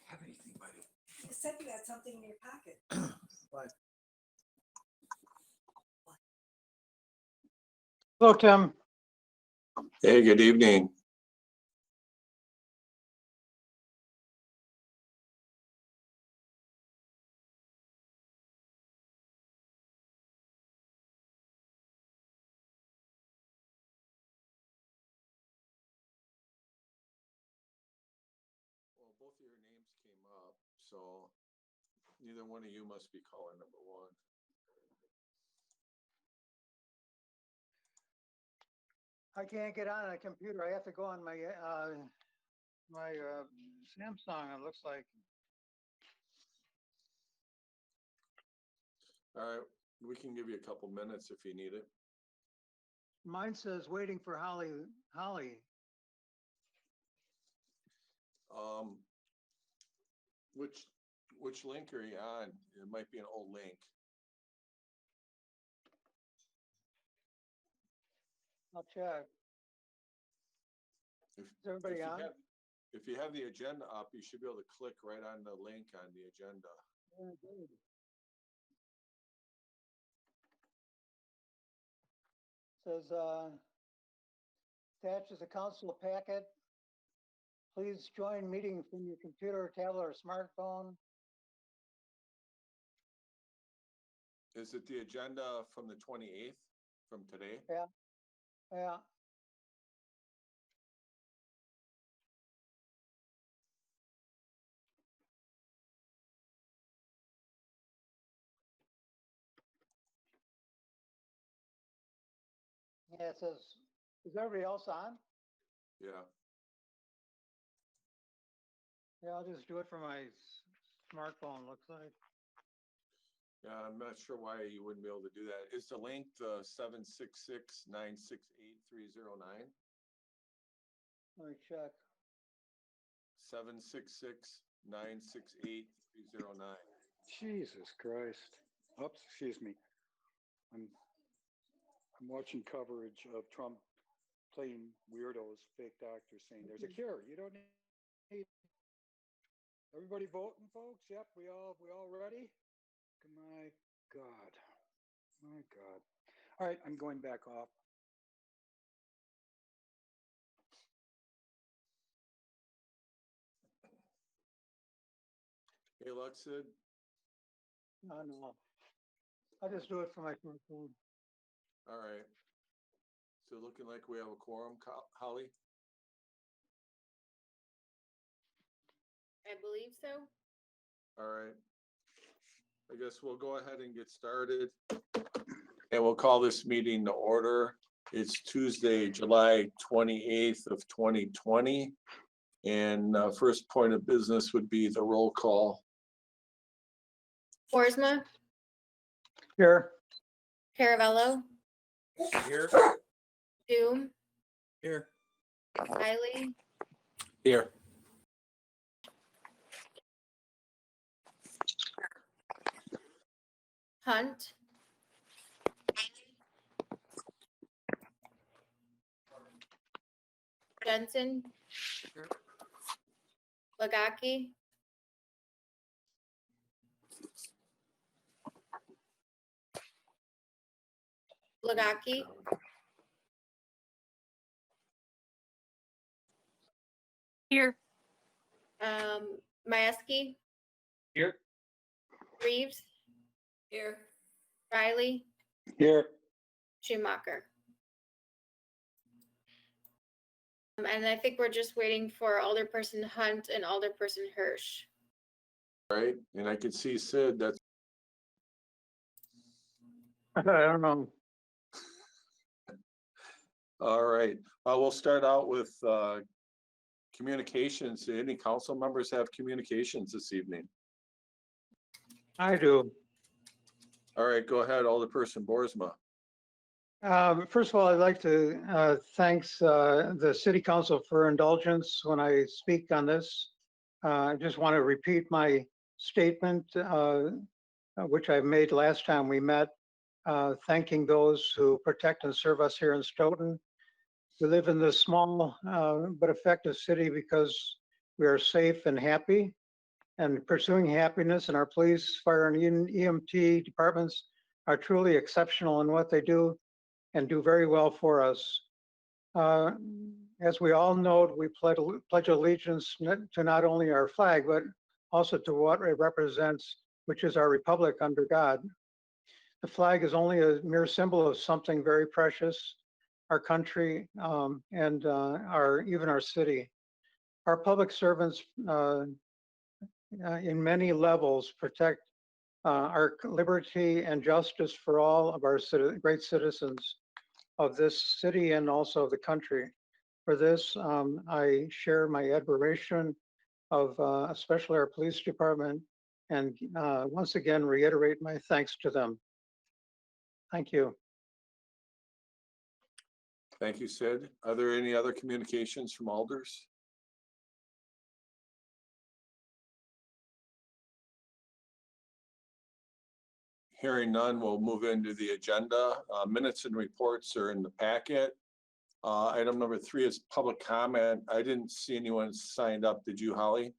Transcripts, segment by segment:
have anything, buddy. You said you had something in your pocket. What? Hello, Tim. Hey, good evening. Well, both of your names came up, so neither one of you must be caller number one. I can't get on a computer. I have to go on my Samsung, it looks like. All right, we can give you a couple minutes if you need it. Mine says waiting for Holly. Which link are you on? It might be an old link. I'll check. If, Is everybody on? If you have the agenda up, you should be able to click right on the link on the agenda. Says, attached is a council packet. Please join meeting from your computer, tablet, or smartphone. Is it the agenda from the 28th, from today? Yeah. Yeah, it says, is everybody else on? Yeah. Yeah, I'll just do it from my smartphone, looks like. Yeah, I'm not sure why you wouldn't be able to do that. Is the link the 766-968-309? Let me check. 766-968-309. Jesus Christ. Oops, excuse me. I'm watching coverage of Trump playing weirdos, fake doctors saying there's a cure. You don't need. Everybody voting, folks? Yep, we all ready? My God. My God. All right, I'm going back off. Hey, Luxid. No. I'll just do it from my smartphone. All right. So looking like we have a quorum, Holly? I believe so. All right. I guess we'll go ahead and get started. And we'll call this meeting to order. It's Tuesday, July 28th of 2020. And first point of business would be the roll call. Boersma, Here. Caravello, Here. Doom, Here. Riley, Here. Hunt, Jensen, Lagaki, Here. Maeski, Here. Reeves, Here. Riley, Here. Schumacher. And I think we're just waiting for Alderperson Hunt and Alderperson Hirsch. Right. And I can see Sid. That's I don't know. all right. We'll start out with communications. Do any council members have communications this evening? I do. All right, go ahead, Alderperson Boersma. First of all, I'd like to thanks the City Council for indulgence when I speak on this. I just want to repeat my statement, which I made last time we met, thanking those who protect and serve us here in Stoughton. We live in this small but effective city because we are safe and happy. and pursuing happiness, and our police, fire, and EMT departments are truly exceptional in what they do and do very well for us. As we all know, we pledge allegiance to not only our flag, but also to what it represents, which is our republic under God. The flag is only a mere symbol of something very precious, our country, and even our city. Our public servants in many levels protect our liberty and justice for all of our great citizens of this city and also of the country. For this, I share my admiration of especially our police department, and once again reiterate my thanks to them. Thank you. Thank you, Sid. Are there any other communications from alders? Hearing none, we'll move into the agenda. Minutes and reports are in the packet. Item number 3 is public comment. I didn't see anyone signed up. Did you, Holly?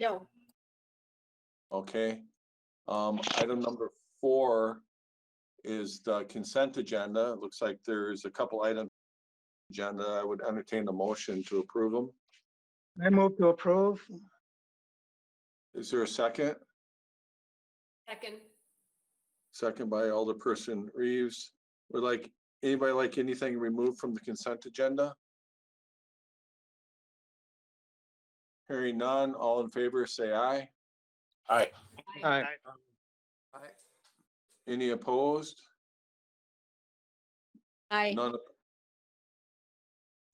No. Okay. Item number 4 is the consent agenda. It looks like there's a couple items agenda. I would entertain a motion to approve them. I move to approve. Is there a second? Second. Second by Alderperson Reeves. Would anybody like anything removed from the consent agenda? Hearing none, all in favor, say aye. Aye. Aye. Aye. Any opposed? Aye. None.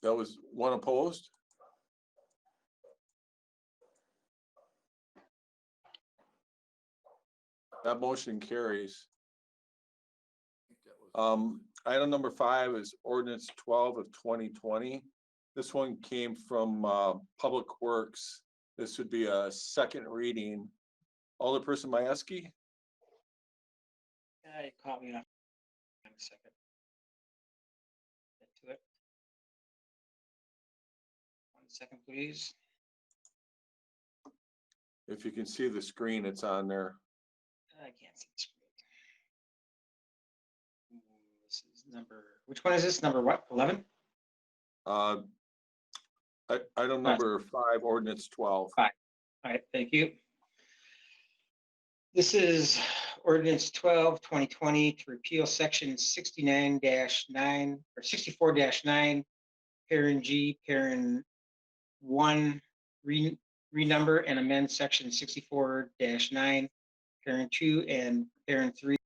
That was one opposed? That motion carries. Item number 5 is ordinance 12 of 2020. This one came from Public Works. This would be a second reading. Alderperson Majewski? You caught me off. A second. Get to it. 1 second, please. If you can see the screen, it's on there. I can't see the screen. This is number, which one is this? Number what? 11? Item number 5, ordinance 12. All right, thank you. This is ordinance 12, 2020 to repeal section 69-9 or 64-9, parent G, parent 1, renumber and amend section 64-9, parent 2 and parent 3,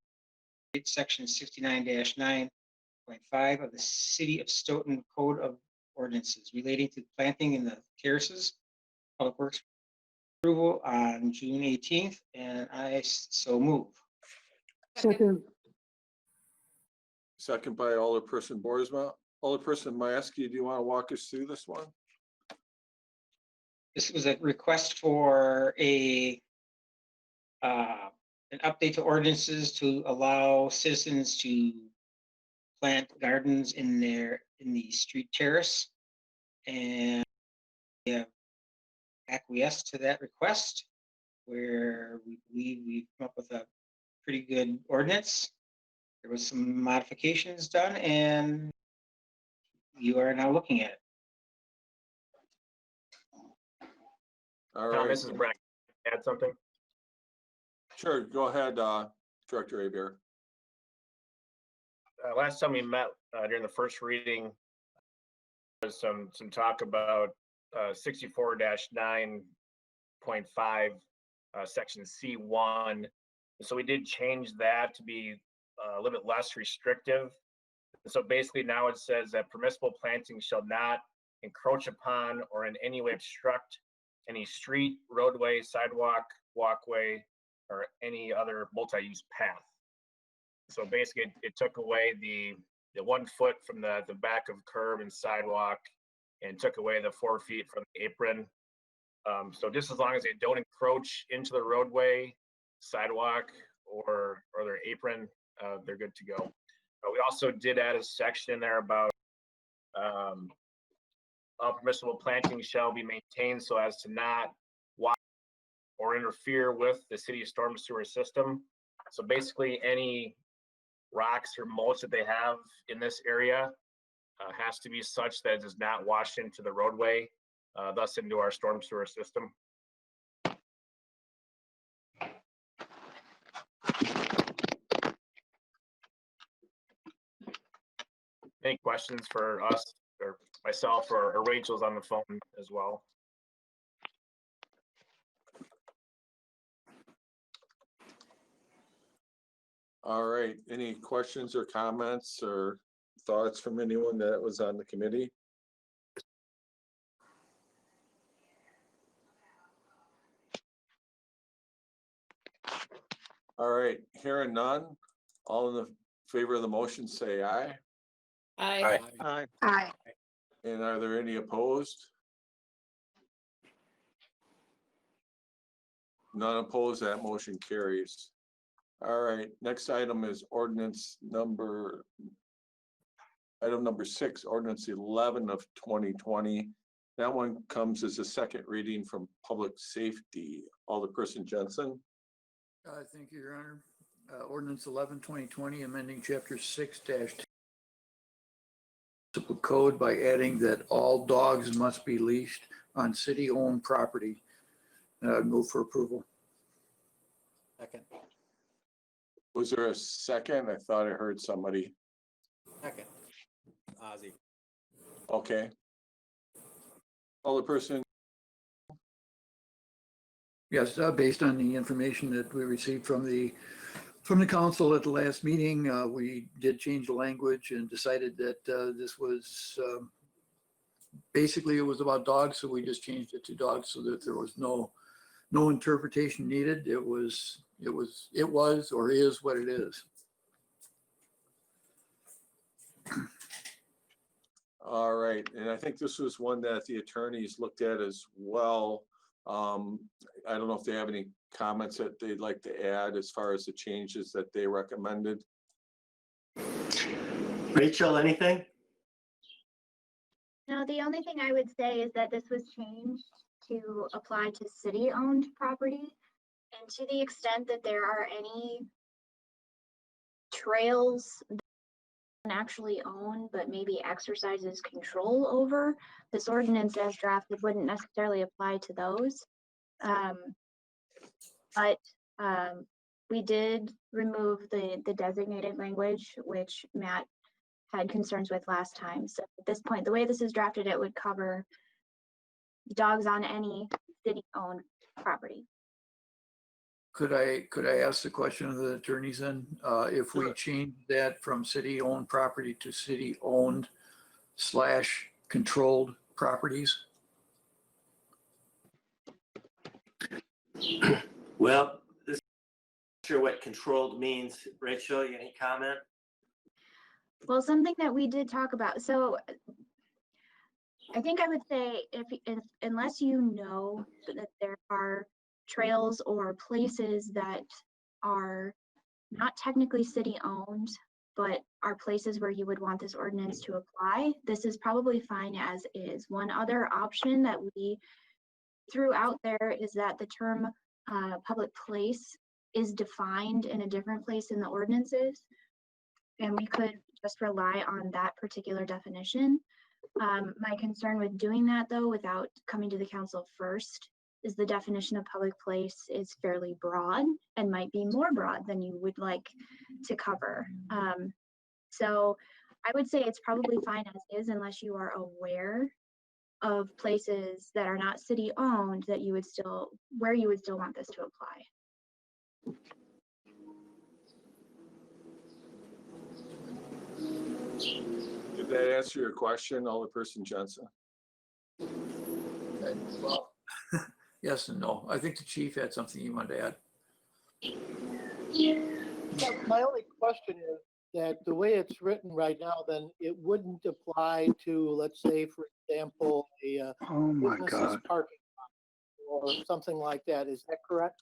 section 69-9.5 of the City of Stoughton Code of Ordinances relating to planting in the terraces. Public Works approval on June 18th, and I so move. Second. Second by Alderperson Boersma. Alderperson Majewski, do you want to walk us through this one? This was a request for an update to ordinances to allow citizens to plant gardens in the street terrace, and we have acquiesced to that request, where we believe we've come up with a pretty good ordinance. There was some modifications done, and you are now looking at it. All Tom, right. this is Brent. Add something? Sure, go ahead, Director Abier. Last time we met during the first reading, there was some talk about 64-9.5, section C1. So we did change that to be a little bit less restrictive. So basically now it says that permissible planting shall not encroach upon or in any way obstruct any street, roadway, sidewalk, walkway, or any other multi-use path. So basically it took away the 1 foot from the back of curb and sidewalk, and took away the 4 feet from the apron. So just as long as they don't encroach into the roadway, sidewalk, or their apron, they're good to go. We also did add a section in there about all permissible planting shall be maintained so as to not or interfere with the city's storm sewer system. So basically, any rocks or mulch that they have in this area has to be such that it does not wash into the roadway, thus into our storm sewer system. Any questions for us or myself or Rachel's on the phone as well? All right, any questions or comments or thoughts from anyone that was on the committee? All right, hearing none, all in the favor of the motion, say aye. Aye. Aye. Aye. And are there any opposed? None opposed, that motion carries. All right, next item is item number 6, ordinance 11 of 2020. That one comes as a second reading from public safety. Alderperson Jensen. Thank you, Your Honor. Ordinance 11/2020, amending chapter 6 Municipal Code by adding that all dogs must be leashed on city-owned property. Move for approval. Second. Was there a second? I thought I heard somebody. Second. Ozzy. Okay. Alderperson, Yes, based on the information that we received from the council at the last meeting, we did change the language and decided that this was basically it was about dogs, so we just changed it to dogs so that there was no interpretation needed. It was or is what it is. all right, and I think this was one that the attorneys looked at as well. I don't know if they have any comments that they'd like to add as far as the changes that they recommended. Rachel, anything? No, the only thing I would say is that this was changed to apply to city-owned property. And to the extent that there are any trails that one actually own, but maybe exercises control over, this ordinance as drafted wouldn't necessarily apply to those. But we did remove the designated language, which Matt had concerns with last time. So at this point, the way this is drafted, it would cover dogs on any city-owned property. Could I ask the question of the attorneys then? If we change that from city-owned property to city-owned / controlled properties? Well, this is not sure what controlled means. Rachel, any comment? Well, something that we did talk about. So I think I would say unless you know that there are trails or places that are not technically city owned, but are places where you would want this ordinance to apply, this is probably fine as is. One other option that we threw out there is that the term public place is defined in a different place in the ordinances, and we could just rely on that particular definition. My concern with doing that, though, without coming to the council first, is the definition of public place is fairly broad and might be more broad than you would like to cover. So I would say it's probably fine as is unless you are aware of places that are not city owned that you would still want this to apply. Did that answer your question, Alderperson Jensen? Well, yes and no. I think the chief had something he wanted to add. My only question is that the way it's written right now, then it wouldn't apply to, let's say, for example, a Oh my business's God. parking lot or something like that. Is that correct?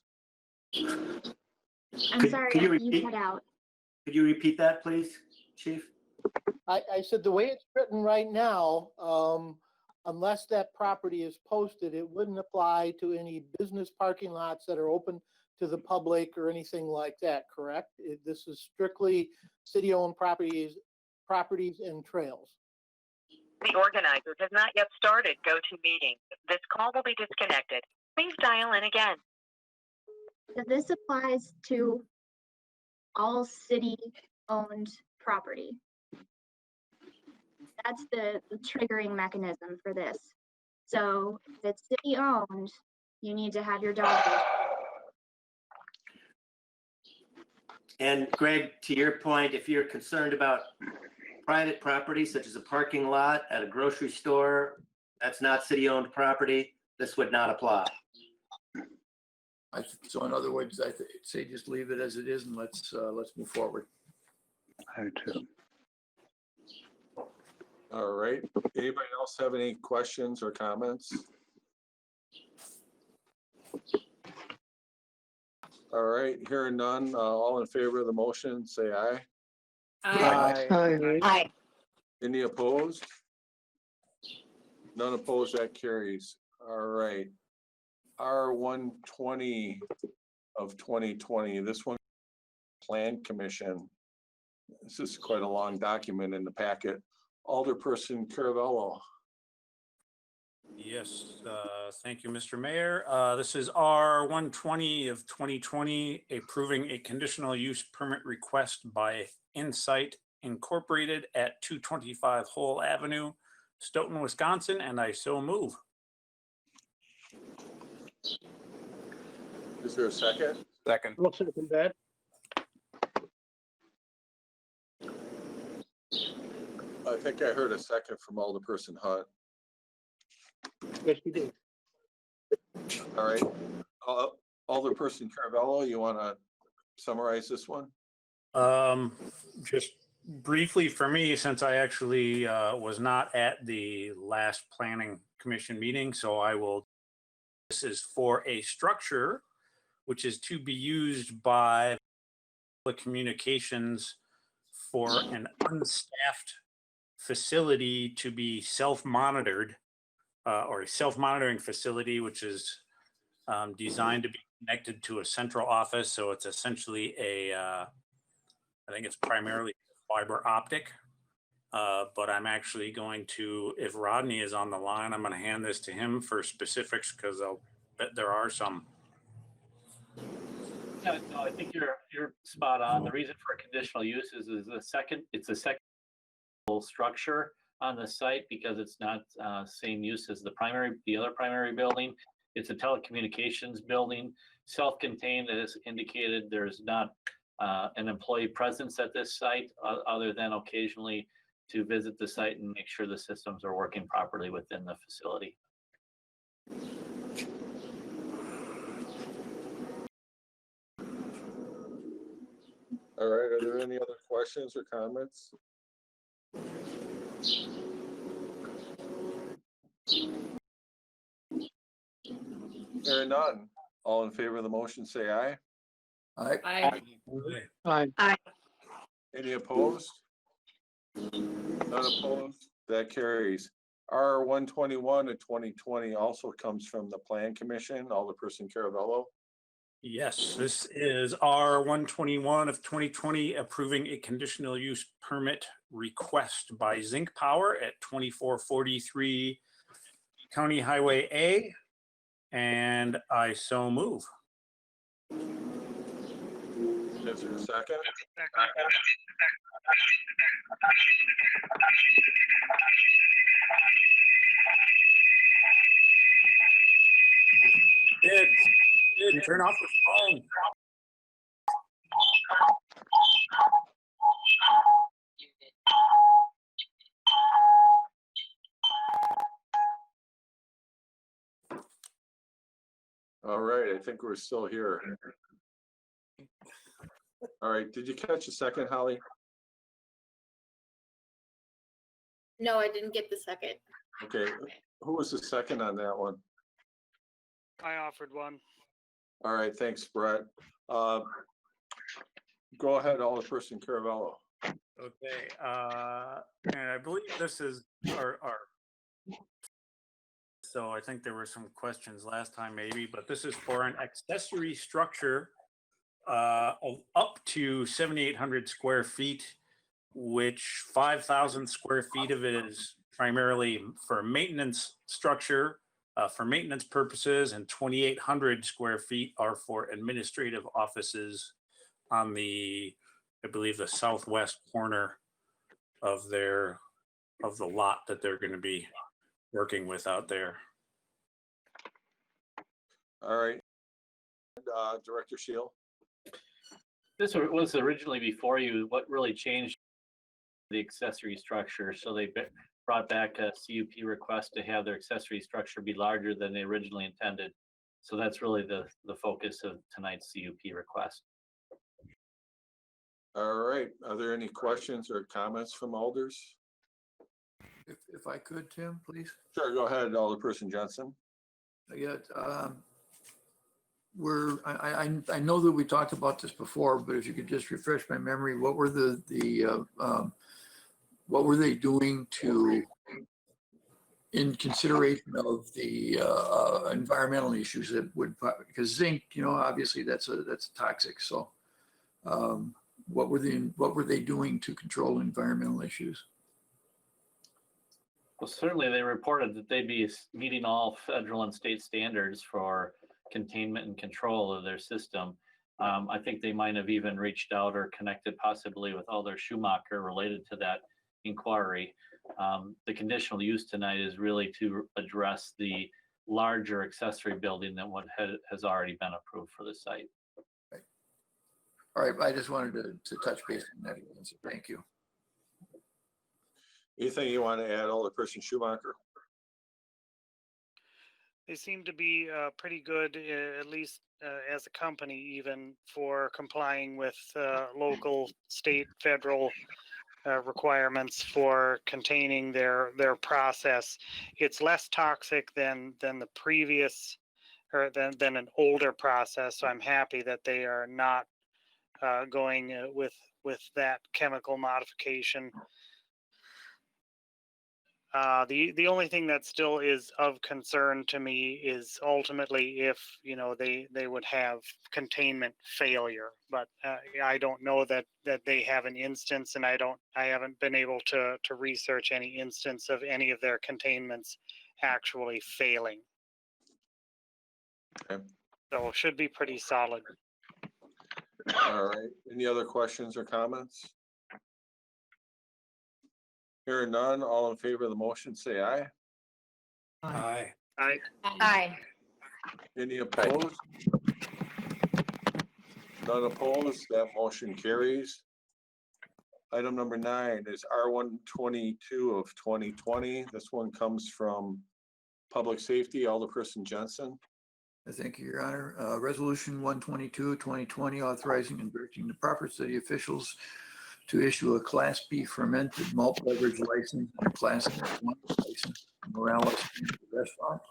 I'm sorry, could you you repeat? cut out. Could you repeat that, please, Chief? I said the way it's written right now, unless that property is posted, it wouldn't apply to any business parking lots that are open to the public or anything like that, correct? This is strictly city-owned properties and trails. The organizer has not yet started GoToMeeting. This call will be disconnected. Please dial in again. So this applies to all city-owned property. That's the triggering mechanism for this. So if it's city-owned, you need to have your dog. And Greg, to your point, if you're concerned about private property such as a parking lot at a grocery store, that's not city-owned property, this would not apply. So in other words, I say just leave it as it is and let's move forward. I too. All right. Anybody else have any questions or comments? All right, hearing none, all in favor of the motion, say aye. Aye. Any opposed? None opposed, that carries. All right. R-120 of 2020, this one, Plan Commission. This is quite a long document in the packet. Alderperson Caravello. Yes, thank you, Mr. Mayor. This is R-120 of 2020, approving a conditional use permit request by Insight Incorporated at 225 Hole Avenue, Stoughton, Wisconsin, and I so move. Is there a second? Second. We'll second that. I think I heard a second from Alderperson Hunt. Yes, we do. All right. Alderperson Caravello, you want to summarize this one? Just briefly for me, since I actually was not at the last planning commission meeting, so I will, this is for a structure which is to be used by the communications for an unstaffed facility to be self-monitored, or a self-monitoring facility, which is designed to be connected to a central office. So it's essentially I think it's primarily fiber optic, but I'm actually going to, if Rodney is on the line, I'm going to hand this to him for specifics because I'll bet there are some. Yeah, no, I think you're spot on. The reason for conditional use is it's a second structure on the site because it's not same use as the other primary building. It's a telecommunications building, self-contained, as indicated. There's not an employee presence at this site other than occasionally to visit the site and make sure the systems are working properly within the facility. All right, are there any other questions or comments? Hearing none. All in favor of the motion, say aye. Aye. Aye. Any opposed? None opposed? That carries. R-121 of 2020 also comes from the Plan Commission, Alderperson Caravello. Yes, this is R-121 of 2020, approving a conditional use permit request by Zinc Power at 2443 County Highway A, and I so move. Is there a second? Did turn off the phone. All right, I think we're still here. All right, did you catch a second, Holly? No, I didn't get the second. Okay, who was the second on that one? I offered one. All right, thanks, Brett. Go ahead, Alderperson Caravello. Okay, and I believe this is our so I think there were some questions last time maybe, but this is for an accessory structure of up to 7,800 square feet, which 5,000 square feet of it is primarily for maintenance structure, for maintenance purposes, and 2,800 square feet are for administrative offices on the, I believe, the southwest corner of the lot that they're going to be working with out there. All right. Director Shield. This was originally before you. What really changed the accessory structure? So they brought back a CUP request to have their accessory structure be larger than they originally intended. So that's really the focus of tonight's CUP request. All right. Are there any questions or comments from alders? If I could, Tim, please. Sure, go ahead, Alderperson Johnson. Yeah, I know that we talked about this before, but if you could just refresh my memory, what were what were they doing to, in consideration of the environmental issues that would, because zinc, obviously that's toxic. So, what were they doing to control environmental issues? Well, certainly they reported that they'd be meeting all federal and state standards for containment and control of their system. I think they might have even reached out or connected possibly with Alder Schumacher related to that inquiry. The conditional use tonight is really to address the larger accessory building than what has already been approved for the site. Right. All right, I just wanted to touch base on that again, so thank you. Anything you want to add, Alderperson Schumacher? They seem to be pretty good, at least as a company, even for complying with local, state, federal requirements for containing their process. It's less toxic than the previous, or than an older process. So I'm happy that they are not going with that chemical modification. The only thing that still is of concern to me is ultimately if they would have containment failure, but I don't know that they have an instance, and I haven't been able to research any instance of any of their containments actually failing. Okay. So it should be pretty solid. All right. Any other questions or comments? Hearing none, all in favor of the motion, say aye. Aye. Aye. Aye. Any opposed? None opposed, that motion carries. Item number 9 is R122 of 2020. This one comes from Public Safety, Alderperson Jensen. Thank you, Your Honor. Resolution 122, 2020, authorizing and directing the proper city officials to issue a Class B fermented malt beverage license and a Class A1 license to Morales Family Restaurant,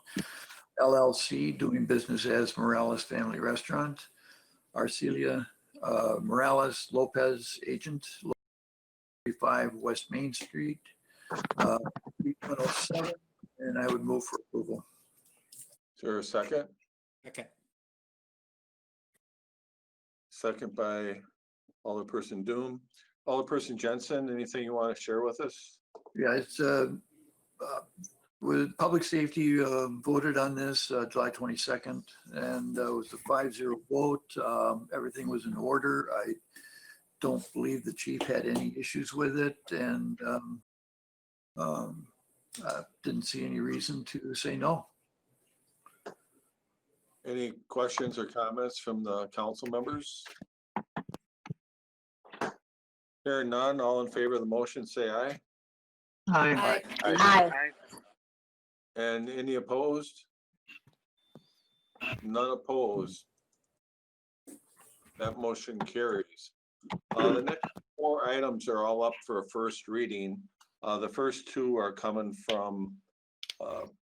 LLC, doing business as Morales Family Restaurant. Arcelia Morales Lopez, agent, 35 West Main Street, 107, and I would move for approval. Is there a second? Okay. Second by Alderperson Doom. Alderperson Jensen, anything you want to share with us? Yeah, it's with public safety voted on this July 22nd, and it was a 5-0 vote. Everything was in order. I don't believe the chief had any issues with it, and didn't see any reason to say no. Any questions or comments from the council members? Hearing none, all in favor of the motion, say aye. Aye. Aye. And any opposed? None opposed. That motion carries. The next 4 items are all up for a first reading. The first 2 are coming from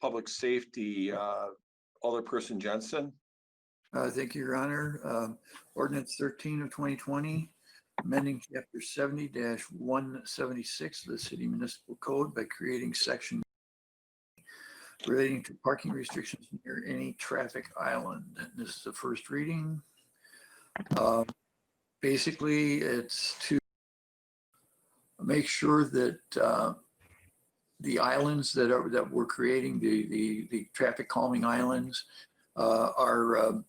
Public Safety, Alderperson Jensen. Thank you, Your Honor. Ordinance 13 of 2020, amending Chapter 70-176 of the City Municipal Code by creating Section relating to parking restrictions near any traffic island. And this is the first reading. Basically, it's to make sure that the islands that we're creating, the traffic calming islands, are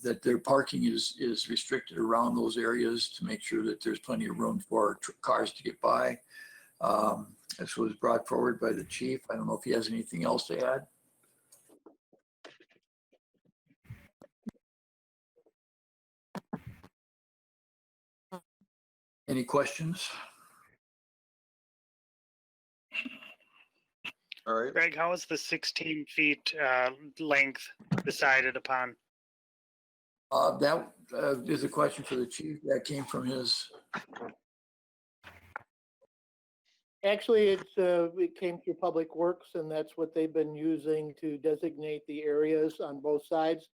that their parking is restricted around those areas to make sure that there's plenty of room for cars to get by. This was brought forward by the chief. I don't know if he has anything else to add. Any questions? All right. Greg, how is the 16 feet length decided upon? That is a question for the chief. That came from his. Actually, it came through Public Works, and that's what they've been using to designate the areas on both sides.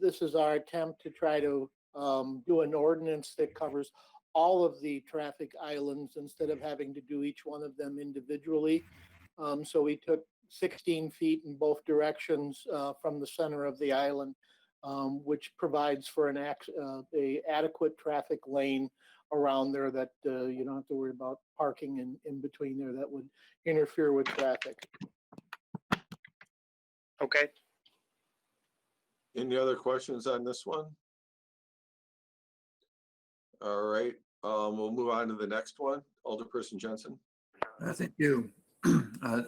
This is our attempt to try to do an ordinance that covers all of the traffic islands instead of having to do each one of them individually. So we took 16 feet in both directions from the center of the island, which provides for an adequate traffic lane around there that you don't have to worry about parking in between there that would interfere with traffic. Okay. Any other questions on this one? All right, we'll move on to the next one. Alderperson Jensen. Thank you.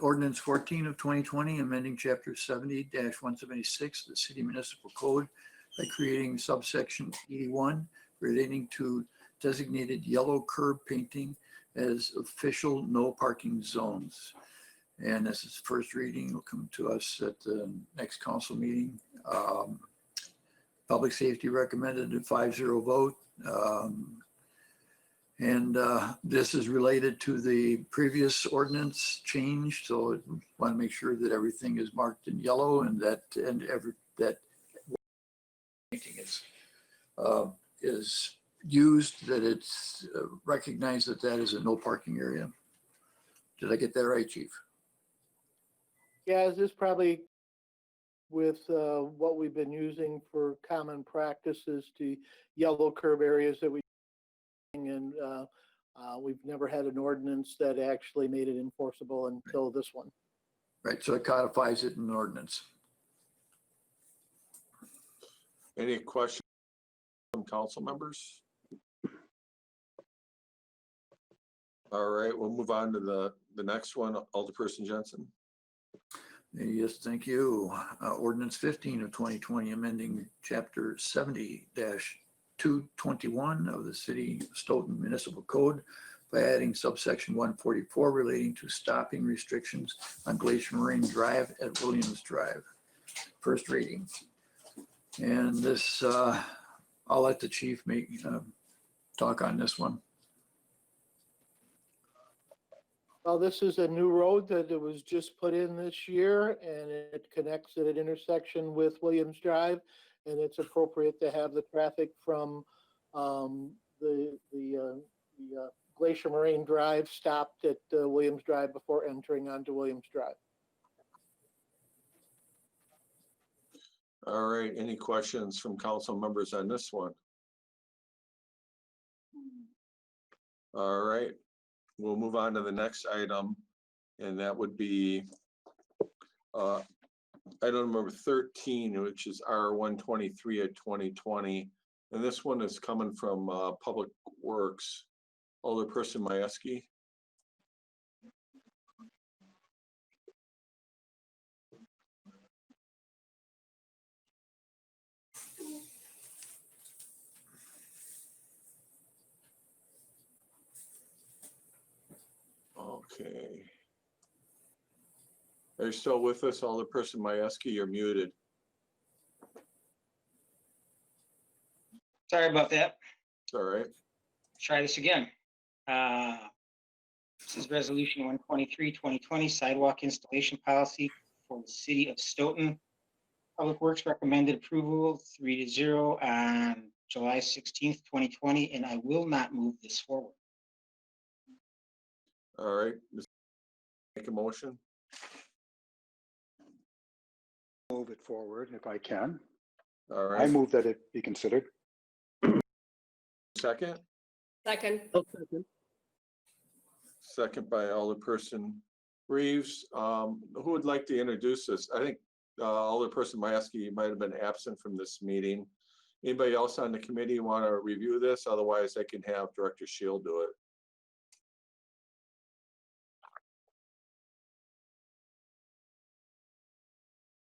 Ordinance 14 of 2020, amending Chapter 70-176, the City Municipal Code by creating Subsection 81 relating to designated yellow curb painting as official no parking zones. And this is first reading. It will come to us at the next council meeting. Public Safety recommended a 5-0 vote. This is related to the previous ordinance change. So I want to make sure that everything is marked in yellow and that painting is used, that it's recognized that is a no parking area. Did I get that right, Chief? Yeah, this is probably with what we've been using for common practices to yellow curb areas that we and we've never had an ordinance that actually made it enforceable until this one. Right, so it codifies it in an ordinance. Any questions from council members? All right, we'll move on to the next one. Alderperson Jensen. Yes, thank you. Ordinance 15 of 2020, amending Chapter 70-221 of the City of Stoughton Municipal Code by adding Subsection 144 relating to stopping restrictions on Glacier Marine Drive at Williams Drive. First reading. And this, I'll let the chief talk on this one. Well, this is a new road that it was just put in this year, and it connects at an intersection with Williams Drive, and it's appropriate to have the traffic from the Glacier Marine Drive stopped at Williams Drive before entering onto Williams Drive. All right, any questions from council members on this one? All right, we'll move on to the next item, and that would be item number 13, which is R123 at 2020. And this one is coming from Public Works. Alderperson Majewski. Okay. Are you still with us, Alderperson Majewski? You're muted. Sorry about that. It's all right. Try this again. This is Resolution 123, 2020, sidewalk installation policy for the City of Stoughton. Public Works recommended approval 3-0 on July 16th, 2020, and I will not move this forward. All right. Make a motion. Move it forward if I can. All I right, move that it be considered. second, Second. second by Alderperson Reeves. Who would like to introduce this? I think Alderperson Maskey might have been absent from this meeting. Anybody else on the committee want to review this? Otherwise, I can have Director Shield do it.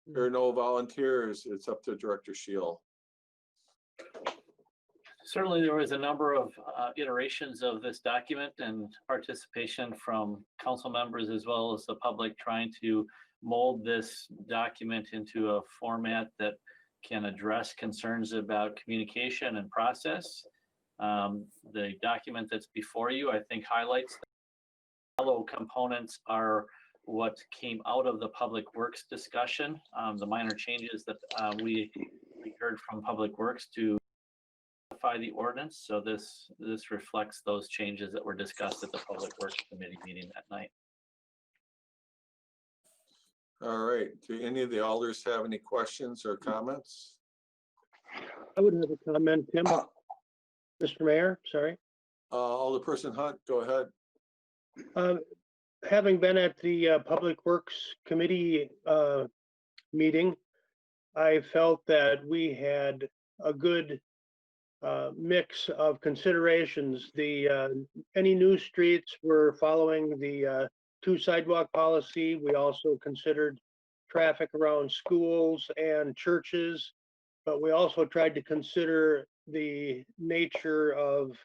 There are no volunteers. It's up to Director Shield. Certainly, there was a number of iterations of this document and participation from council members as well as the public trying to mold this document into a format that can address concerns about communication and process. The document that's before you, I think, highlights the yellow components are what came out of the Public Works discussion, the minor changes that we heard from Public Works to the ordinance. So this reflects those changes that were discussed at the Public Works Committee meeting that night. All right. Do any of the alders have any questions or comments? I would have a comment, Tim. Mr. Mayor, sorry. Alderperson Hunt, go ahead. Having been at the Public Works Committee meeting, I felt that we had a good mix of considerations. Any new streets were following the 2 sidewalk policy. We also considered traffic around schools and churches, but we also tried to consider the nature of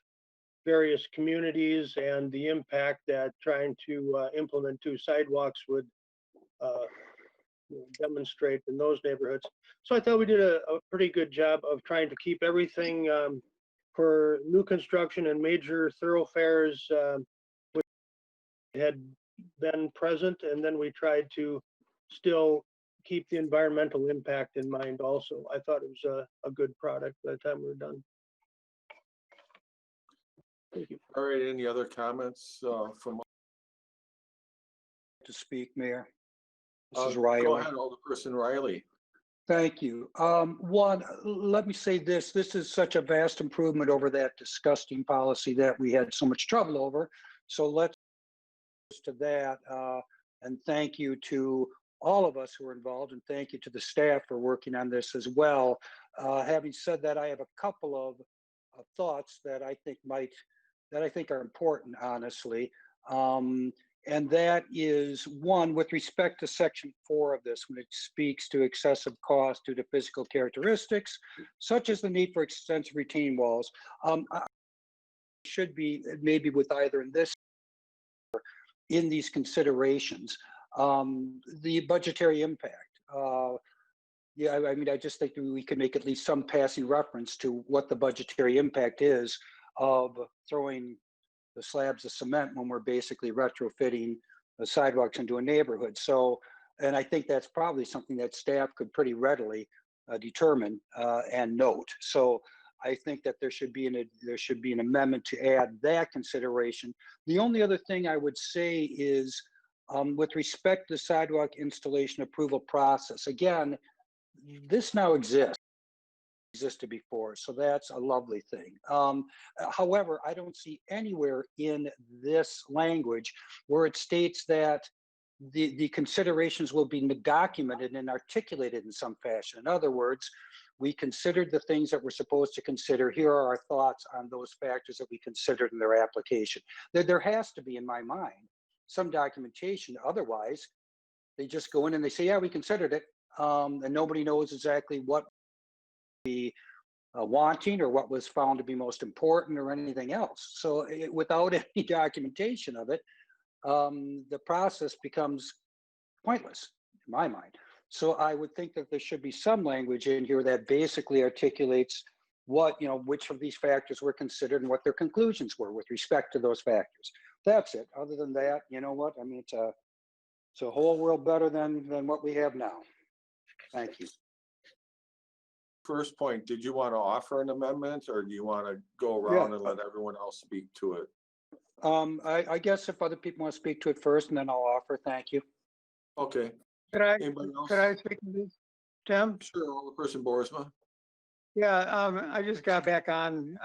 various communities and the impact that trying to implement 2 sidewalks would demonstrate in those neighborhoods. So I thought we did a pretty good job of trying to keep everything for new construction and major thoroughfares which had been present, and then we tried to still keep the environmental impact in mind also. I thought it was a good product by the time we were done. Thank you. All right. Any other comments from? To speak, Mayor. This is Riley. Go ahead, Alderperson Riley. Thank you. One, let me say this. This is such a vast improvement over that disgusting policy that we had so much trouble over. So let's to that. And thank you to all of us who are involved, and thank you to the staff for working on this as well. Having said that, I have a couple of thoughts that I think are important, honestly. And that is one, with respect to section 4 of this, when it speaks to excessive cost due to physical characteristics, such as the need for extensive retaining walls, should be maybe with either in this or in these considerations. The budgetary impact. Yeah, I mean, I just think we could make at least some passing reference to what the budgetary impact is of throwing the slabs of cement when we're basically retrofitting the sidewalks into a neighborhood. So, and I think that's probably something that staff could pretty readily determine and note. So I think that there should be an amendment to add that consideration. The only other thing I would say is with respect to the sidewalk installation approval process, again, this now existed before, so that's a lovely thing. However, I don't see anywhere in this language where it states that the considerations will be documented and articulated in some fashion. In other words, we considered the things that we're supposed to consider. Here are our thoughts on those factors that we considered in their application. There has to be, in my mind, some documentation. Otherwise, they just go in and they say, yeah, we considered it. And nobody knows exactly what be wanting or what was found to be most important or anything else. So without any documentation of it, the process becomes pointless in my mind. So I would think that there should be some language in here that basically articulates what, which of these factors were considered and what their conclusions were with respect to those factors. That's it. Other than that, you know what? I mean, it's a whole world better than what we have now. Thank you. First point, did you want to offer an amendment or do you want to go around and let everyone else speak to it? I guess if other people want to speak to it first and then I'll offer, thank you. Okay. Could I Anybody else? speak to this? Tim? Sure, Alderperson Boersma. Yeah, I just got back on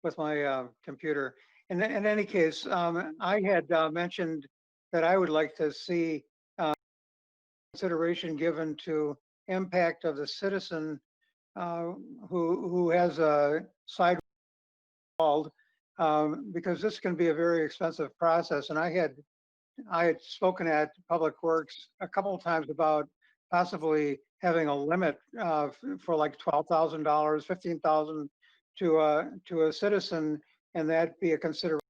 with my computer. In any case, I had mentioned that I would like to see consideration given to impact of the citizen who has a sidewalk walled, because this can be a very expensive process. And I had spoken at Public Works a couple of times about possibly having a limit for like $12,000, $15,000 to a citizen, and that be a consideration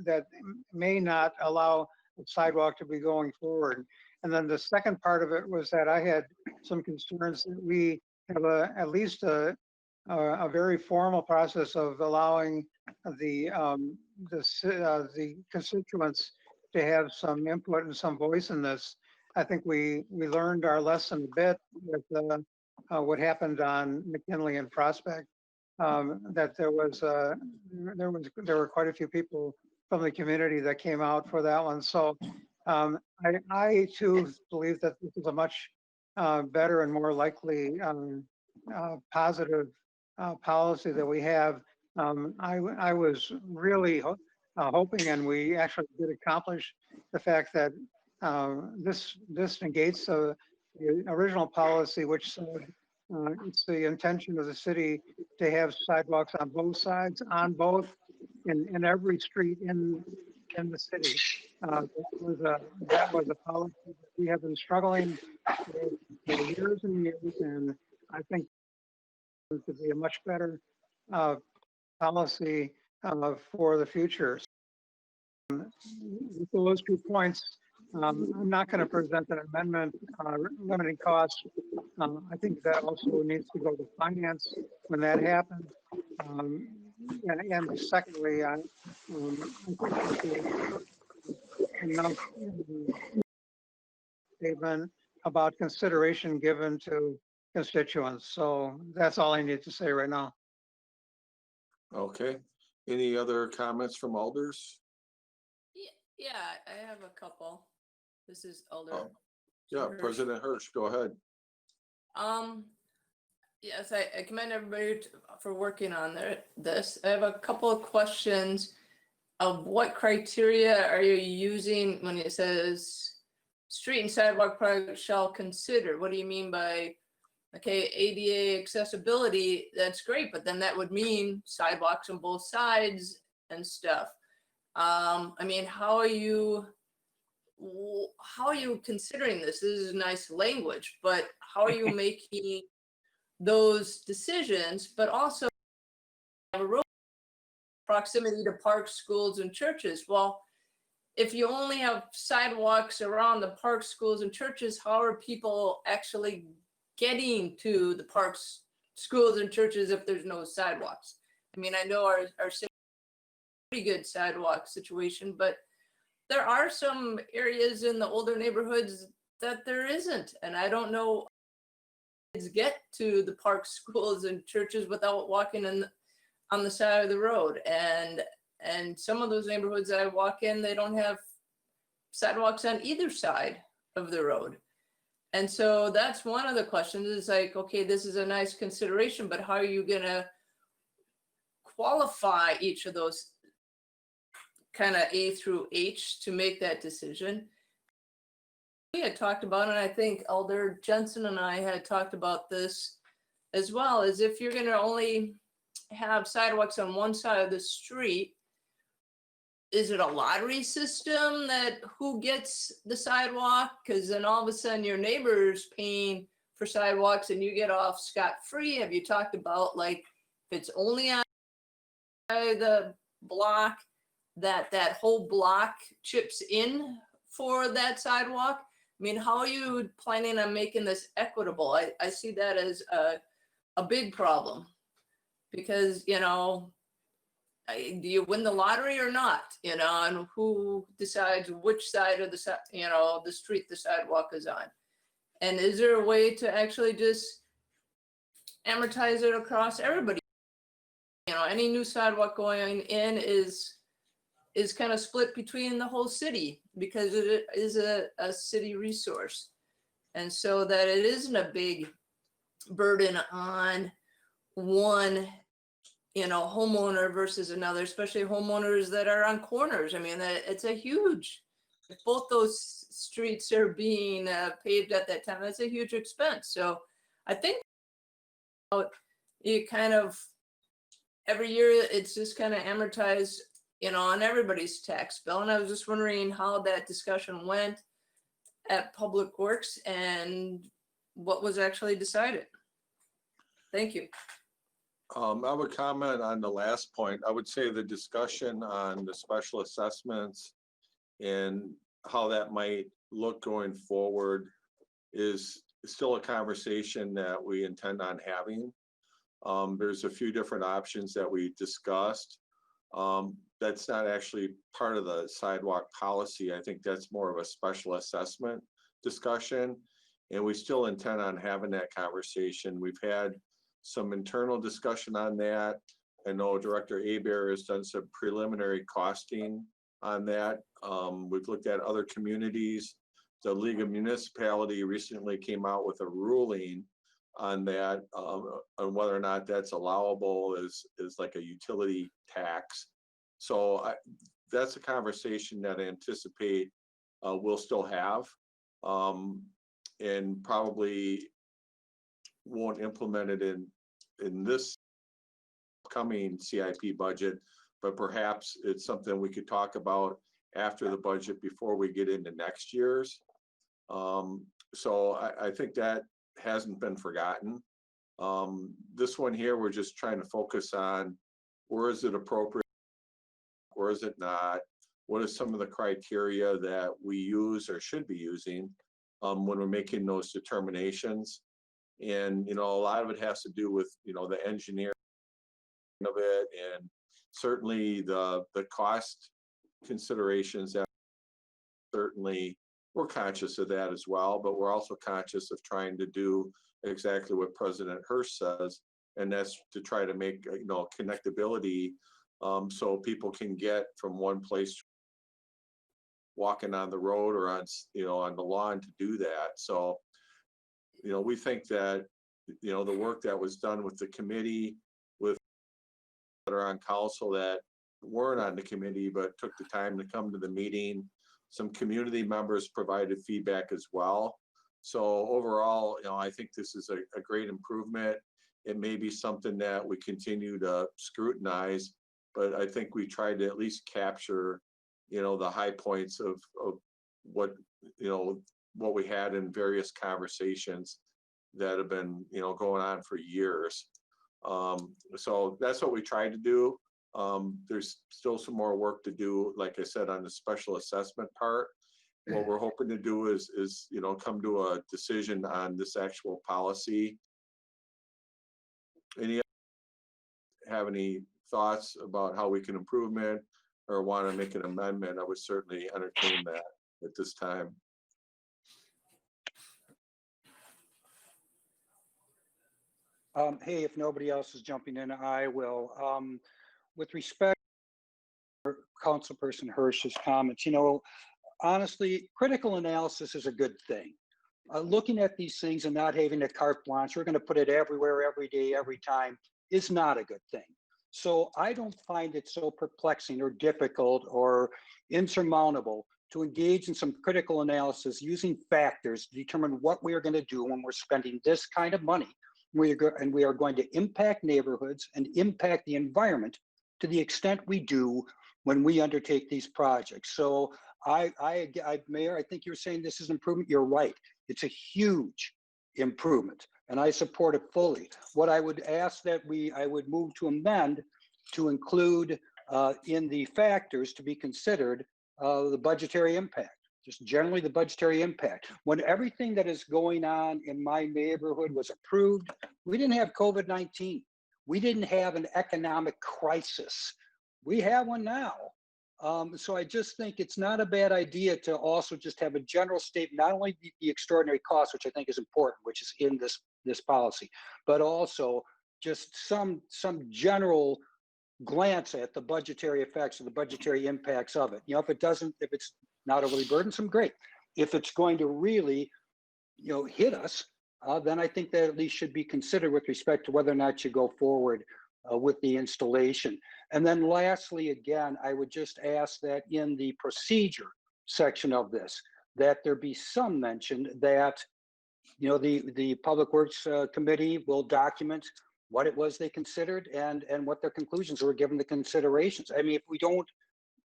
that may not allow the sidewalk to be going forward. And then the second part of it was that I had some concerns that we have at least a very formal process of allowing the constituents to have some input and some voice in this. I think we learned our lesson a bit with what happened on McKinley and Prospect. That there were quite a few people from the community that came out for that one. So I too believe that this is a much better and more likely positive policy that we have. I was really hoping, and we actually did accomplish the fact that this negates the original policy, which said it's the intention of the city to have sidewalks on both sides, in every street in the city. That was a policy that we have been struggling with for years and years, and I think it could be a much better policy for the future. With those 2 points, I'm not going to present an amendment limiting costs. I think that also needs to go to finance when that happens. And secondly, I think enough statement about consideration given to constituents. So that's all I need to say right now. Okay. Any other comments from alders? Yeah, I have a couple. This is Alder. Oh, yeah, Hirsch. President Hirsch, go ahead. Yes, I commend everybody for working on this. I have a couple of questions of what criteria are you using when it says street and sidewalk project shall consider? What do you mean by, okay, ADA accessibility, that's great, but then that would mean sidewalks on both sides and stuff. I mean, how are you considering this? This is nice language, but how are you making those decisions? But also proximity to parks, schools, and churches. Well, if you only have sidewalks around the parks, schools, and churches, how are people actually getting to the parks, schools, and churches if there's no sidewalks? I mean, I know our city pretty good sidewalk situation, but there are some areas in the older neighborhoods that there isn't. And I don't know how kids get to the parks, schools, and churches without walking on the side of the road. And some of those neighborhoods that I walk in, they don't have sidewalks on either side of the road. And so that's one of the questions is like, okay, this is a nice consideration, but how are you gonna qualify each of those kind of A through H to make that decision? We had talked about, and I think Alder Jensen and I had talked about this as well, is if you're gonna only have sidewalks on one side of the street, is it a lottery system that who gets the sidewalk? Because then all of a sudden your neighbor's paying for sidewalks and you get off scot-free. Have you talked about, like, if it's only on the block, that whole block chips in for that sidewalk? I mean, how are you planning on making this equitable? I see that as a big problem because, you know, do you win the lottery or not? You know, and who decides which side of the, you know, the street the sidewalk is on? And is there a way to actually just amortize it across everybody? You know, any new sidewalk going in is kind of split between the whole city because it is a city resource. And so that it isn't a big burden on one, homeowner versus another, especially homeowners that are on corners. I mean, it's a huge, if both those streets are being paved at that time, that's a huge expense. So I think you kind of, every year it's just kind of amortized, on everybody's tax bill. And I was just wondering how that discussion went at Public Works and what was actually decided. Thank you. I would comment on the last point. I would say the discussion on the special assessments and how that might look going forward is still a conversation that we intend on having. There's a few different options that we discussed. That's not actually part of the sidewalk policy. I think that's more of a special assessment discussion. And we still intend on having that conversation. We've had some internal discussion on that. I know Director Hebert has done some preliminary costing on that. We've looked at other communities. The League of Municipality recently came out with a ruling on that, on whether or not that's allowable as like a utility tax. So that's a conversation that I anticipate we'll still have, and probably won't implement it in this coming CIP budget, but perhaps it's something we could talk about after the budget before we get into next year's. So I think that hasn't been forgotten. This one here, we're just trying to focus on where is it appropriate, where is it not, what are some of the criteria that we use or should be using when we're making those determinations. And, a lot of it has to do with, the engineering of it, and certainly the cost considerations that certainly we're conscious of that as well, but we're also conscious of trying to do exactly what President Hirsch says, and that's to try to make, connectability so people can get from one place walking on the road or on, on the lawn to do that. So, we think that, the work that was done with the committee, with that are on council that weren't on the committee, but took the time to come to the meeting. Some community members provided feedback as well. So overall, I think this is a great improvement. It may be something that we continue to scrutinize, but I think we tried to at least capture, the high points of what, what we had in various conversations that have been, going on for years. So that's what we tried to do. There's still some more work to do, like I said, on the special assessment part. What we're hoping to do is come to a decision on this actual policy. Have any thoughts about how we can improve it or want to make an amendment? I would certainly entertain that at this time. Hey, if nobody else is jumping in, I will. With respect to Councilperson Hirsch's comments, honestly, critical analysis is a good thing. Looking at these things and not having a carte blanche, we're going to put it everywhere, every day, every time, is not a good thing. So I don't find it so perplexing or difficult or insurmountable to engage in some critical analysis using factors to determine what we are going to do when we're spending this kind of money. And we are going to impact neighborhoods and impact the environment to the extent we do when we undertake these projects. So Mayor, I think you're saying this is an improvement. You're right. It's a huge improvement, and I support it fully. What I would ask that I would move to amend to include in the factors to be considered the budgetary impact. Just generally the budgetary impact. When everything that is going on in my neighborhood was approved, we didn't have COVID-19. We didn't have an economic crisis. We have one now. So I just think it's not a bad idea to also just have a general statement, not only the extraordinary cost, which I think is important, which is in this policy, but also just some general glance at the budgetary effects and the budgetary impacts of it. If it's not overly burdensome, great. If it's going to really hit us, then I think that at least should be considered with respect to whether or not you go forward with the installation. And then lastly, again, I would just ask that in the procedure section of this, that there be some mention that, the Public Works Committee will document what it was they considered and what their conclusions were given the considerations. I mean, if we don't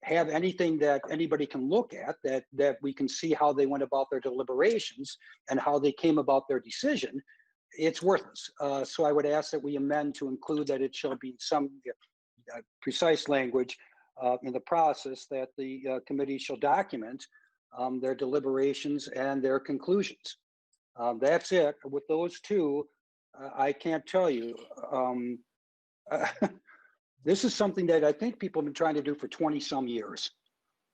have anything that anybody can look at, that we can see how they went about their deliberations and how they came about their decision, it's worthless. So I would ask that we amend to include that it shall be some precise language in the process that the committee shall document their deliberations and their conclusions. That's it. With those two, I can't tell you. This is something that I think people have been trying to do for 20 some years,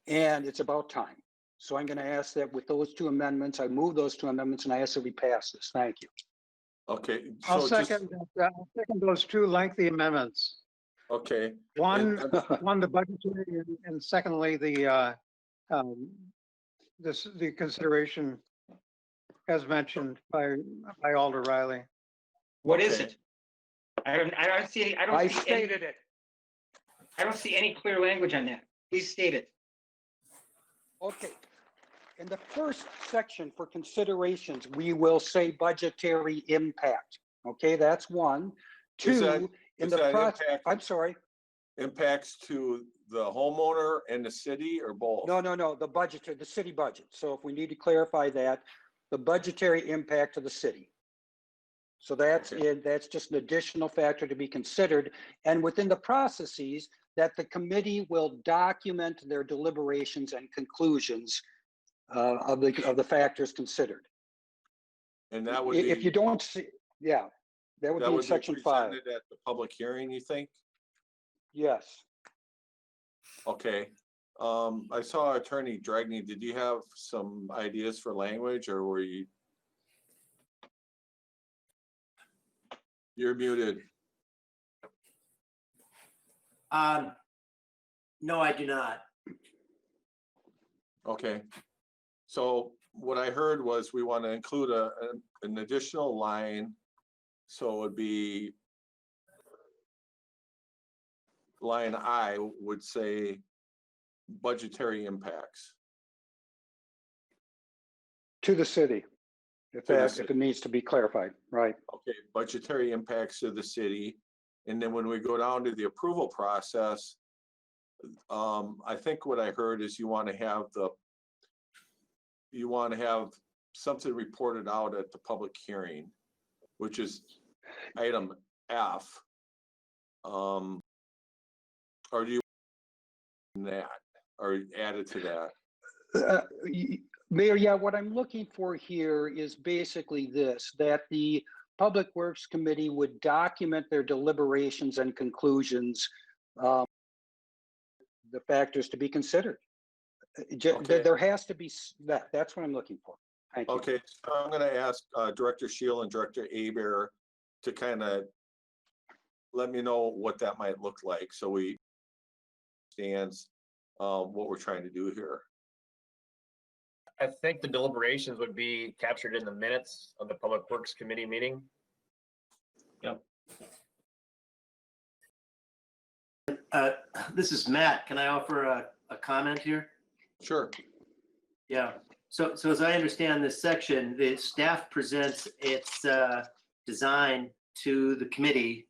and it's about time. So I'm going to ask that with those two amendments, I move those two amendments and I ask that we pass this. Thank you. Okay. I'll So second those two lengthy amendments. okay. One, And- one the budgetary, and secondly, the consideration as mentioned by Alder Riley. What is Okay. it? I don't see, I I don't see any, stated it. I don't see any clear language on that. Please state it. Okay. In the first section for considerations, we will say budgetary impact. Okay, that's one. Is that- Two, in is the that process, impact- I'm sorry. Impacts to the homeowner and the city or both? No, the budget, the city budget. So if we need to clarify that, the budgetary impact to the city. So that's Okay. it. That's just an additional factor to be considered. And within the processes, that the committee will document their deliberations and conclusions of the factors considered. And that would be. If you don't see, yeah, that would be in section 5. presented at the public hearing, you think? Yes. Okay. I saw Attorney Dragney. Did you have some ideas for language or were you? You're muted. No, I do not. Okay. So what I heard was we want to include an additional line. So it would be line I would say budgetary impacts. To the city, if To the that, if city. it needs to be clarified, right? Okay, budgetary impacts to the city. And then when we go down to the approval process, I think what I heard is you want to have something reported out at the public hearing, which is item F. Or do you that or added to that? Mayor, yeah, what I'm looking for here is basically this, that the Public Works Committee would document their deliberations and conclusions, the factors to be considered. Okay. There has to be that's what I'm looking for. Thank you. Okay, so I'm gonna ask Director Shield and Director Aber to kind of let me know what that might look like so we understand what we're trying to do here. I think the deliberations would be captured in the minutes of the Public Works Committee meeting. Yep. This is Matt. Can I offer a comment here? Sure. Yeah. So as I understand this section, the staff presents its design to the committee.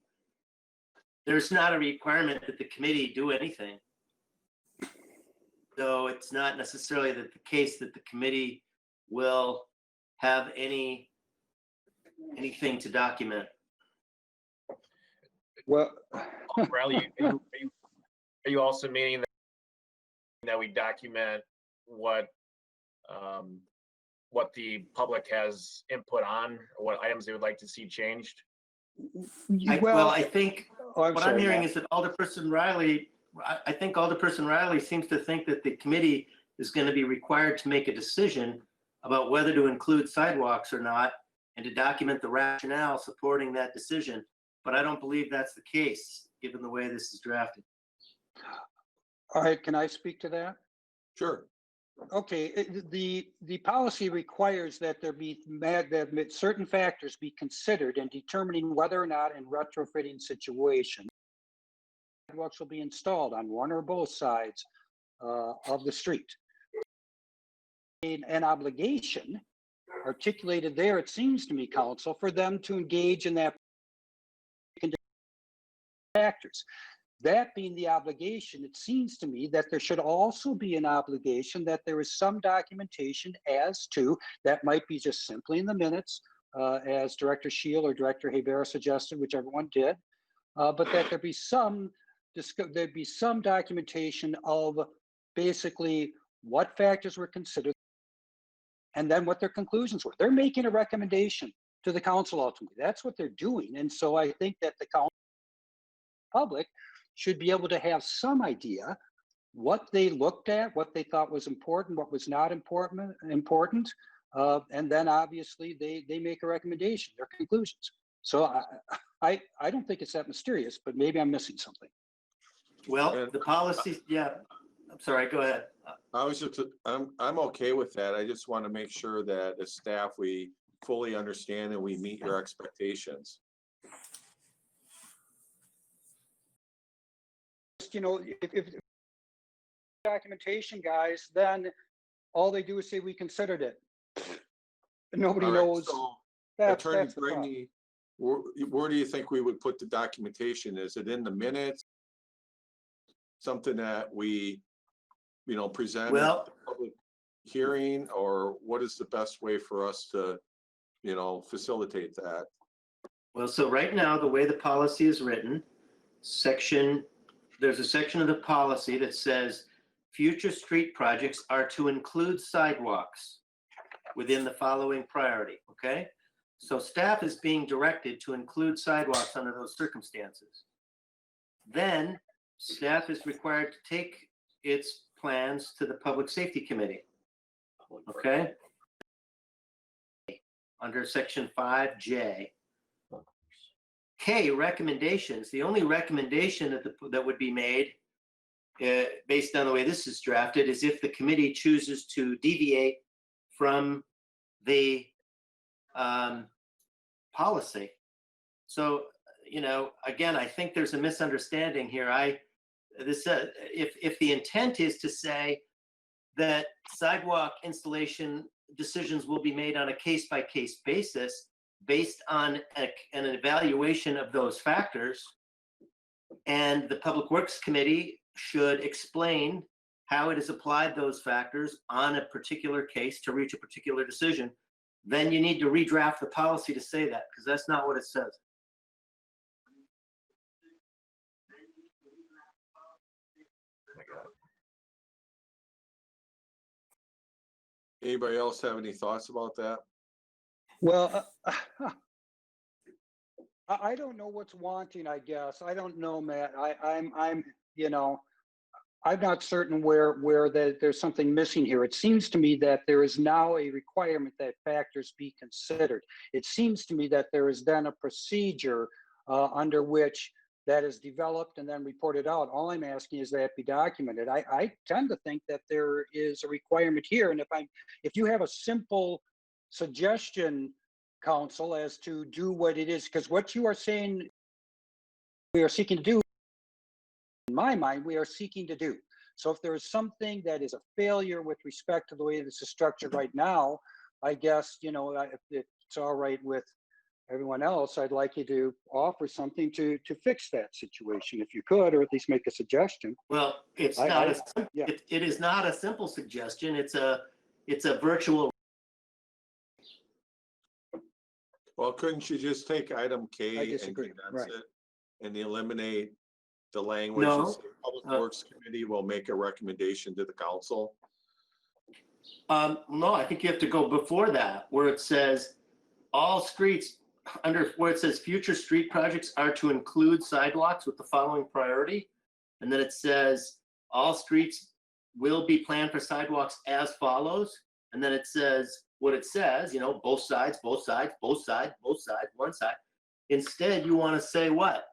There's not a requirement that the committee do anything. So it's not necessarily the case that the committee will have anything to document. Well, Riley, are you also meaning that we document what the public has input on, or what items they would like to see changed? I think I'm what sorry, I'm hearing Matt. is that Alderperson Riley, I think Alderperson Riley seems to think that the committee is going to be required to make a decision about whether to include sidewalks or not and to document the rationale supporting that decision. But I don't believe that's the case, given the way this is drafted. All right, can I speak to that? Sure. Okay, the policy requires that there be that certain factors be considered in determining whether or not in retrofitting situation sidewalks will be installed on one or both sides of the street. An obligation articulated there, it seems to me, council, for them to engage in that factors. That being the obligation, it seems to me that there should also be an obligation that there is some documentation as to, that might be just simply in the minutes, as Director Shield or Director Hebera suggested, whichever one did, but that there'd be some documentation of basically what factors were considered and then what their conclusions were. They're making a recommendation to the council ultimately. That's what they're doing. And so I think that the council public should be able to have some idea what they looked at, what they thought was important, what was not important, and then obviously they make a recommendation, their conclusions. So I don't think it's that mysterious, but maybe I'm missing something. Well, the policy, yeah, I'm sorry, go ahead. I'm okay with that. I just want to make sure that as staff, we fully understand and we meet your expectations. You know, if documentation guys, then all they do is say we considered it. Nobody All right, knows. so That's Attorney the problem. Brady, where do you think we would put the documentation? Is it in the minutes? Something that we, present at Well, the public hearing, or what is the best way for us to, facilitate that? well, so right now, the way the policy is written, there's a section of the policy that says future street projects are to include sidewalks within the following priority, okay? So staff is being directed to include sidewalks under those circumstances. Then staff is required to take its plans to the Public Safety Committee, okay? Under section 5J. K, recommendations. The only recommendation that would be made based on the way this is drafted is if the committee chooses to deviate from the policy. So, again, I think there's a misunderstanding here. If the intent is to say that sidewalk installation decisions will be made on a case-by-case basis based on an evaluation of those factors, and the Public Works Committee should explain how it has applied those factors on a particular case to reach a particular decision, then you need to redraft the policy to say that, because that's not what it says. Anybody else have any thoughts about that? Well, I don't know what's wanting, I guess. I don't know, Matt. I'm not certain where there's something missing here. It seems to me that there is now a requirement that factors be considered. It seems to me that there is then a procedure under which that is developed and then reported out. All I'm asking is that it be documented. I tend to think that there is a requirement here. And if you have a simple suggestion, council, as to do what it is, because what you are saying we are seeking to do, in my mind, we are seeking to do. So if there is something that is a failure with respect to the way this is structured right now, I guess, if it's all right with everyone else, I'd like you to offer something to fix that situation, if you could, or at least make a suggestion. Well, it is not a simple suggestion. It's a virtual. Well, couldn't you just take item K I and disagree. condense Right. it and eliminate the language? No. And say Public Works Committee will make a recommendation to the council? No, I think you have to go before that, where it says all streets, where it says future street projects are to include sidewalks with the following priority. And then it says all streets will be planned for sidewalks as follows. And then it says what it says, both sides, both sides, both sides, both sides, one side. Instead, you want to say what?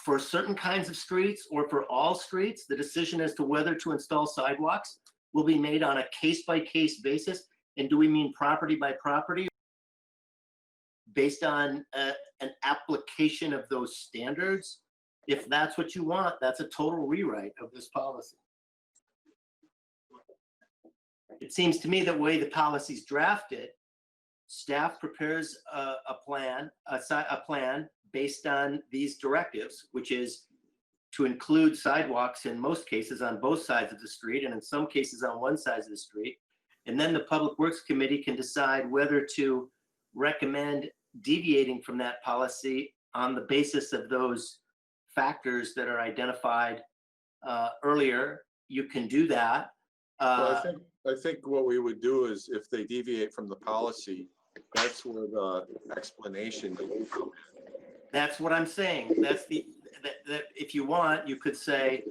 For certain kinds of streets or for all streets, the decision as to whether to install sidewalks will be made on a case-by-case basis? And do we mean property by property? Based on an application of those standards? If that's what you want, that's a total rewrite of this policy. It seems to me that the way the policy's drafted, staff prepares a plan based on these directives, which is to include sidewalks in most cases on both sides of the street, and in some cases on one side of the street. And then the Public Works Committee can decide whether to recommend deviating from that policy on the basis of those factors that are identified earlier. You can do that. Well, I think what we would do is if they deviate from the policy, that's where the explanation. That's what I'm saying. That's that if you want, you could say,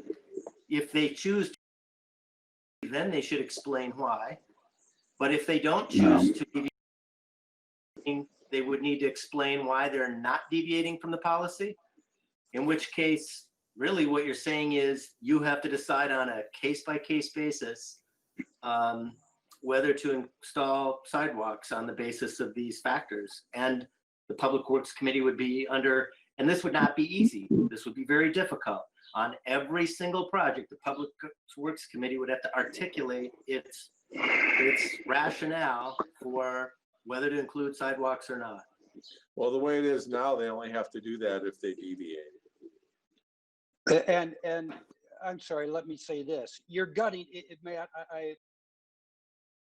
if they choose to, then they should explain why. But if they don't choose to deviate, they would need to explain why they're not deviating from the policy. In which case, really what you're saying is you have to decide on a case-by-case basis whether to install sidewalks on the basis of these factors. And the Public Works Committee would be under, and this would not be easy. This would be very difficult. On every single project, the Public Works Committee would have to articulate its rationale for whether to include sidewalks or not. Well, the way it is now, they only have to do that if they deviate. And I'm sorry, let me say this. You're gutting,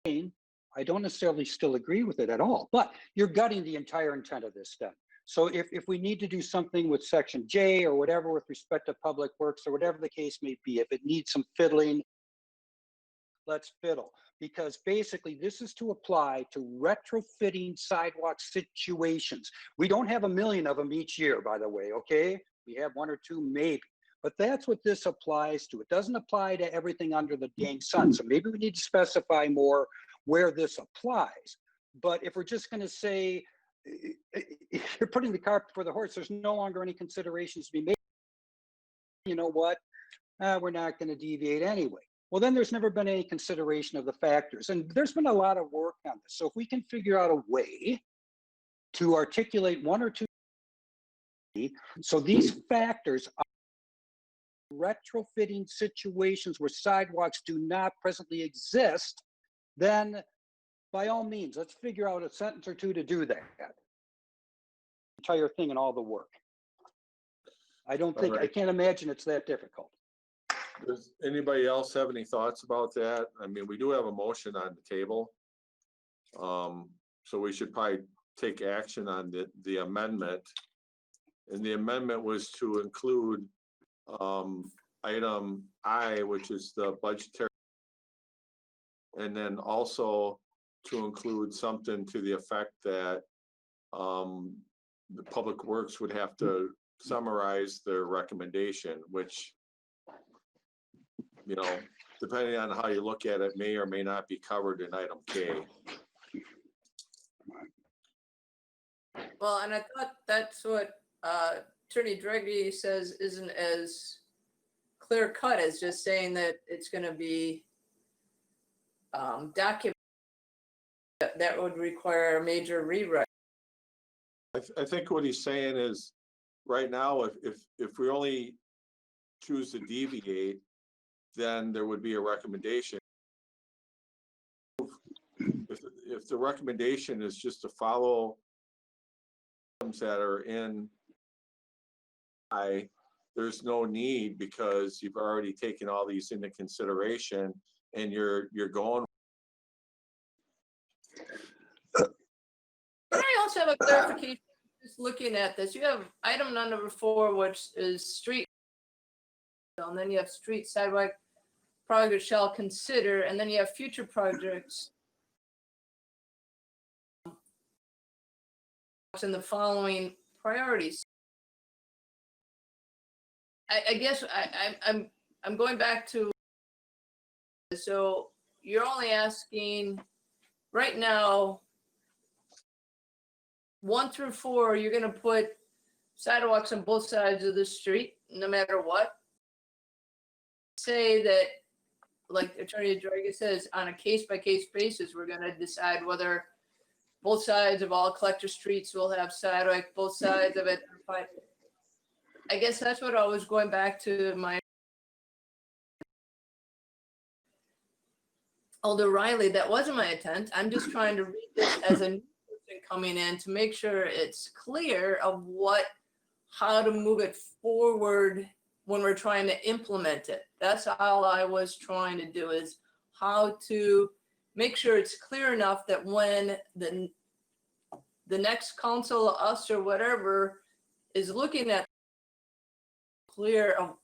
I don't necessarily still agree with it at all, but you're gutting the entire intent of this then. So if we need to do something with Section J or whatever with respect to Public Works or whatever the case may be, if it needs some fiddling, let's fiddle. Because basically this is to apply to retrofitting sidewalk situations. We don't have a million of them each year, by the way, okay? We have one or two maybe. But that's what this applies to. It doesn't apply to everything under the dang sun. So maybe we need to specify more where this applies. But if we're just going to say, if you're putting the cart before the horse, there's no longer any considerations to be made. You know what? We're not going to deviate anyway. Well, then there's never been any consideration of the factors. And there's been a lot of work on this. So if we can figure out a way to articulate one or two, so these factors are retrofitting situations where sidewalks do not presently exist, then by all means, let's figure out a sentence or two to do that. Entire thing and all the work. I can't imagine it's that difficult. Does anybody else have any thoughts about that? I mean, we do have a motion on the table. So we should probably take action on the amendment. And the amendment was to include item I, which is the budgetary, and then also to include something to the effect that the Public Works would have to summarize their recommendation, which, you know, depending on how you look at it, may or may not be covered in item K. Well, and I thought that's what Attorney Dregge says isn't as clear cut as just saying that it's going to be documented. That would require a major rewrite. I think what he's saying is, right now, if we only choose to deviate, then there would be a recommendation. If the recommendation is just to follow items that are in there's no need, because you've already taken all these into consideration and you're going. I also have a clarification. Just looking at this, you have item number 4, which is street, and then you have street sidewalk project shall consider, and then you have future projects in the following priorities. I guess I'm going back to, so you're only asking right now 1 through 4, you're going to put sidewalks on both sides of the street, no matter what. Say that like Attorney Rodriguez says, on a case-by-case basis, we're gonna decide whether both sides of all collector streets will have sidewalk, both sides of it. I guess that's what I was going back to my Alder Riley, that wasn't my intent. I'm just trying to read this as a new person coming in to make sure it's clear of how to move it forward when we're trying to implement it. That's all I was trying to do, is how to make sure it's clear enough that when the next council, us or whatever, is looking at clear of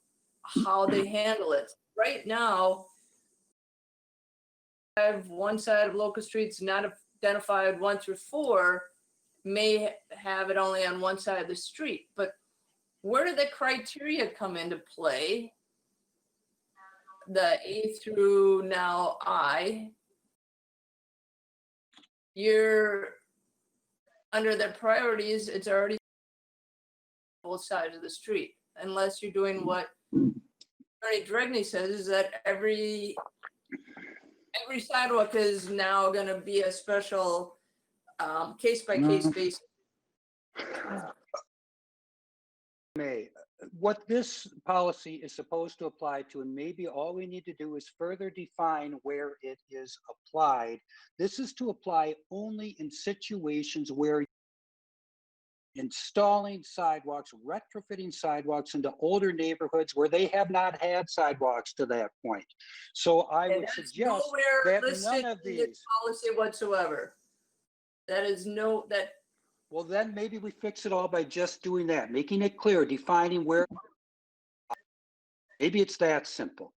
how they handle it. Right now, I have one side of local streets not identified 1 through 4 may have it only on one side of the street, but where do the criteria come into play? The A through now I. You're under the priorities, it's already both sides of the street, unless you're doing what Attorney Dregney says, is that every sidewalk is now going to be a special case-by-case basis. May, what this policy is supposed to apply to, and maybe all we need to do is further define where it is applied. This is to apply only in situations where installing sidewalks, retrofitting sidewalks into older neighborhoods where they have not had sidewalks to that point. So I would suggest that none of these policy whatsoever. That is Well, then maybe we fix it all by just doing that, making it clear, defining where. Maybe it's that simple.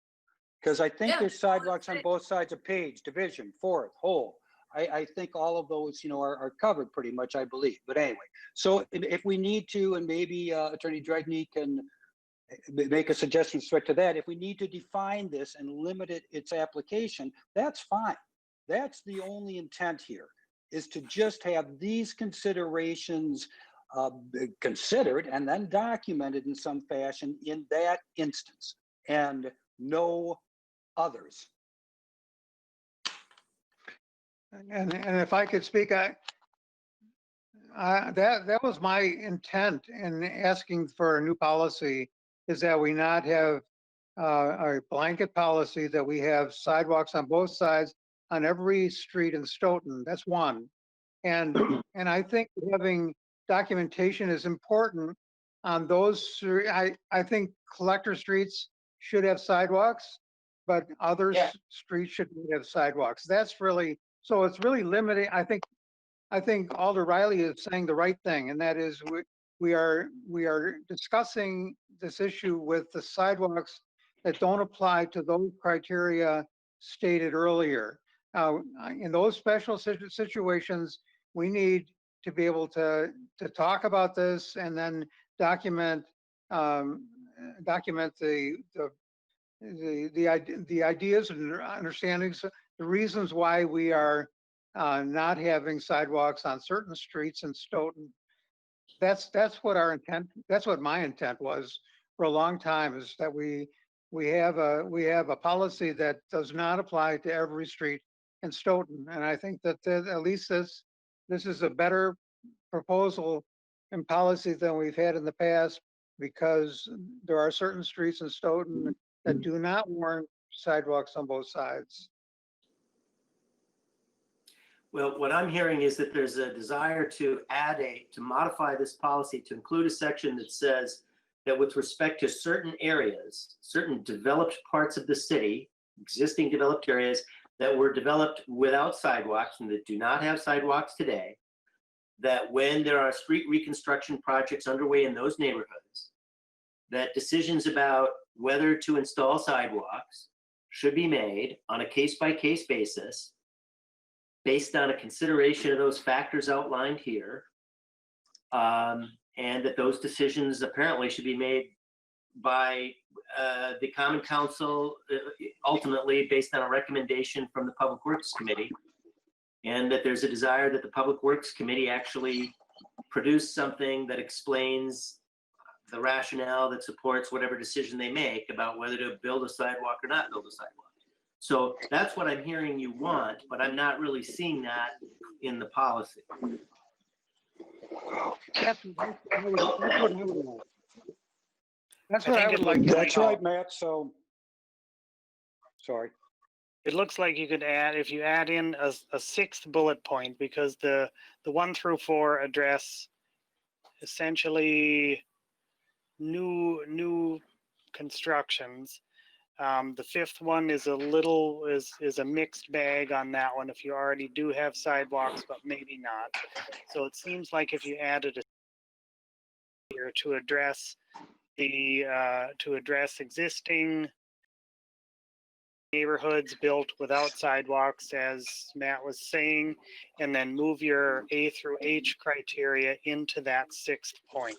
Because I think there's sidewalks on both sides of Page, Division, Fourth, Whole. I think all of those, are covered pretty much, I believe. But anyway, so if we need to, and maybe Attorney Dregney can make a suggestion with respect to that, if we need to define this and limit its application, that's fine. That's the only intent here, is to just have these considerations considered and then documented in some fashion in that instance, and no others. And if I could speak, that was my intent in asking for a new policy, is that we not have a blanket policy, that we have sidewalks on both sides on every street in Stoughton. That's one. And I think having documentation is important on those. I think collector streets should have sidewalks, but other streets should have sidewalks. That's really, so it's really limiting. I think Alder Riley is saying the right thing, and that is we are discussing this issue with the sidewalks that don't apply to those criteria stated earlier. In those special situations, we need to be able to talk about this and then document the ideas and understandings, the reasons why we are not having sidewalks on certain streets in Stoughton. That's what our intent. That's what my intent was for a long time, is that we have a policy that does not apply to every street in Stoughton. And I think that at least this is a better proposal and policy than we've had in the past, because there are certain streets in Stoughton that do not warrant sidewalks on both sides. Well, what I'm hearing is that there's a desire to modify this policy to include a section that says that with respect to certain areas, certain developed parts of the city, existing developed areas that were developed without sidewalks and that do not have sidewalks today, that when there are street reconstruction projects underway in those neighborhoods, that decisions about whether to install sidewalks should be made on a case-by-case basis, based on a consideration of those factors outlined here, and that those decisions apparently should be made by the Common Council, ultimately based on a recommendation from the Public Works Committee, and that there's a desire that the Public Works Committee actually produce something that explains the rationale that supports whatever decision they make about whether to build a sidewalk or not build a sidewalk. So that's what I'm hearing you want, but I'm not really seeing that in the policy. That's what I would like. That's I what I think would it like. looks to That's know. right, Matt. So, sorry. It looks like you could add, if you add in a sixth bullet point, because the 1 through 4 address essentially new constructions. The fifth one is a mixed bag on that one, if you already do have sidewalks, but maybe not. So it seems like if you added a here to address existing neighborhoods built without sidewalks, as Matt was saying, and then move your A through H criteria into that sixth point.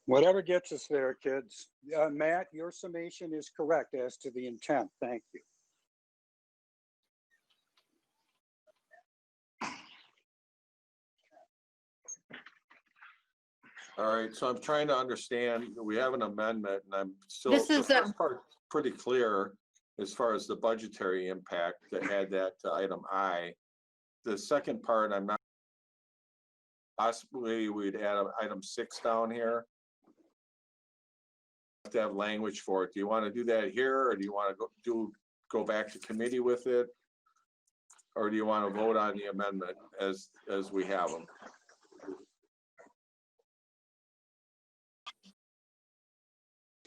Whatever gets us there, kids. Matt, your summation is correct as to the intent. Thank you. All right, so I'm trying to understand, we have an amendment and I'm still, This the is first part pretty clear as far as the budgetary impact that had that item I. The second part, I'm not, possibly we'd add item 6 down here. Have to have language for it. Do you want to do that here, or do you want to go back to committee with it? Or do you want to vote on the amendment as we have them?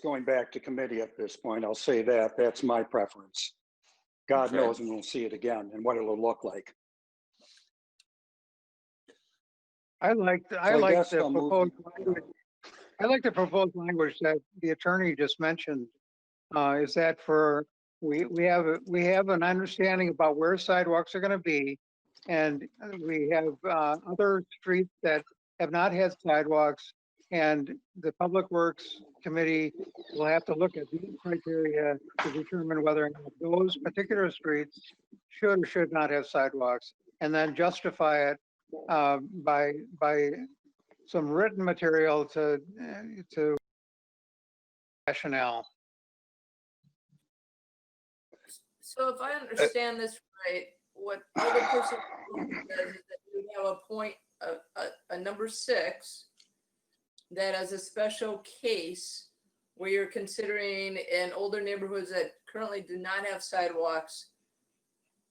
Going back to committee at this point, I'll say that that's my preference. God Okay. knows, and we'll see it again and what it'll look like. I like So I guess I'll move- I like the proposed language that the attorney just mentioned. Is that we have an understanding about where sidewalks are going to be, and we have other streets that have not had sidewalks, and the Public Works Committee will have to look at these criteria to determine whether or not those particular streets should or should not have sidewalks, and then justify it by some written material to rationale. So if I understand this right, what other person says is that you have a point, a number 6, that as a special case where you're considering in older neighborhoods that currently do not have sidewalks,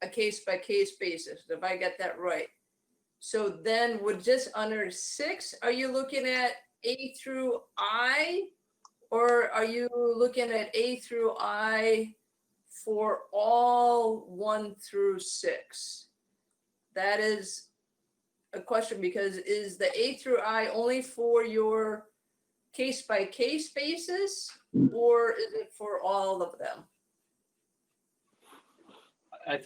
a case by case basis, if I get that right. So then would just under 6, are you looking at A through I? Or are you looking at A through I for all 1 through 6? That is a question, because is the A through I only for your case by case basis, or is it for all of them? I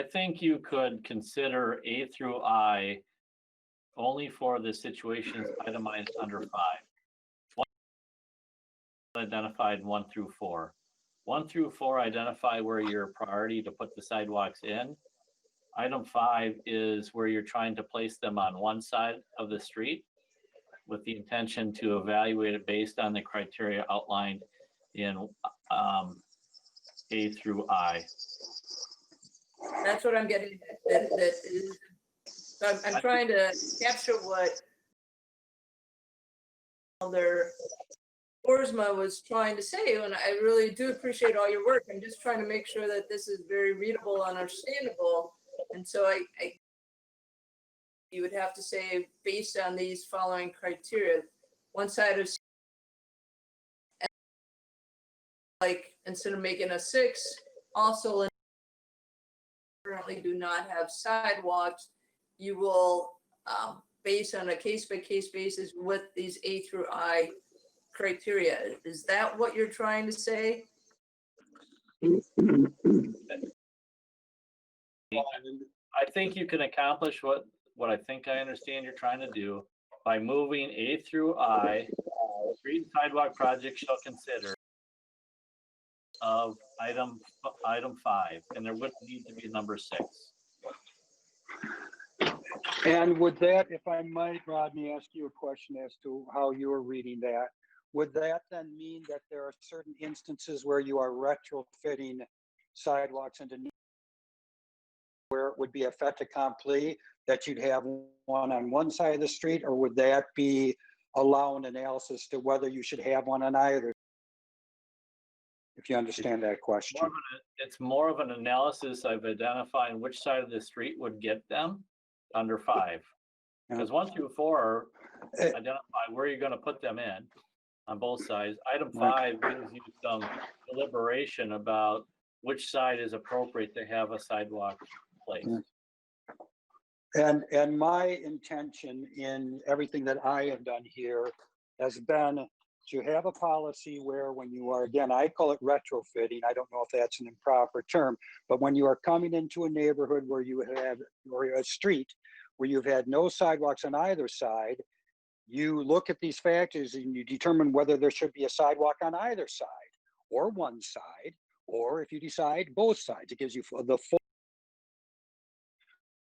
think you could consider A through I only for the situations itemized under 5. Identified 1 through 4. 1 through 4 identify where your priority to put the sidewalks in. Item 5 is where you're trying to place them on one side of the street with the intention to evaluate it based on the criteria outlined in A through I. That's what I'm getting at. That is, so I'm trying to capture what Elder Boersma was trying to say, and I really do appreciate all your work. I'm just trying to make sure that this is very readable and understandable. And so you would have to say, based on these following criteria, one side of, like, instead of making a 6, also currently do not have sidewalks, you will, based on a case-by-case basis with these A through I criteria. Is that what you're trying to say? I think you can accomplish what I think I understand you're trying to do by moving A through I. Street and sidewalk projects shall consider of item 5, and there would need to be number 6. And would that, if I might, Rodney, ask you a question as to how you are reading that? would that then mean that there are certain instances where you are retrofitting sidewalks into where it would be a fait accompli that you'd have one on one side of the street, or would that be allow an analysis to whether you should have one on either? If you understand that question. It's more of an analysis of identifying which side of the street would get them under 5. Because 1 through 4 identify where you're going to put them in on both sides. Item 5 gives you some deliberation about which side is appropriate to have a sidewalk placed. And my intention in everything that I have done here has been to have a policy where when you are, again, I call it retrofitting. I don't know if that's an improper term, but when you are coming into a neighborhood where you have, or a street where you've had no sidewalks on either side, you look at these factors and you determine whether there should be a sidewalk on either side, or one side, or if you decide both sides. It gives you the full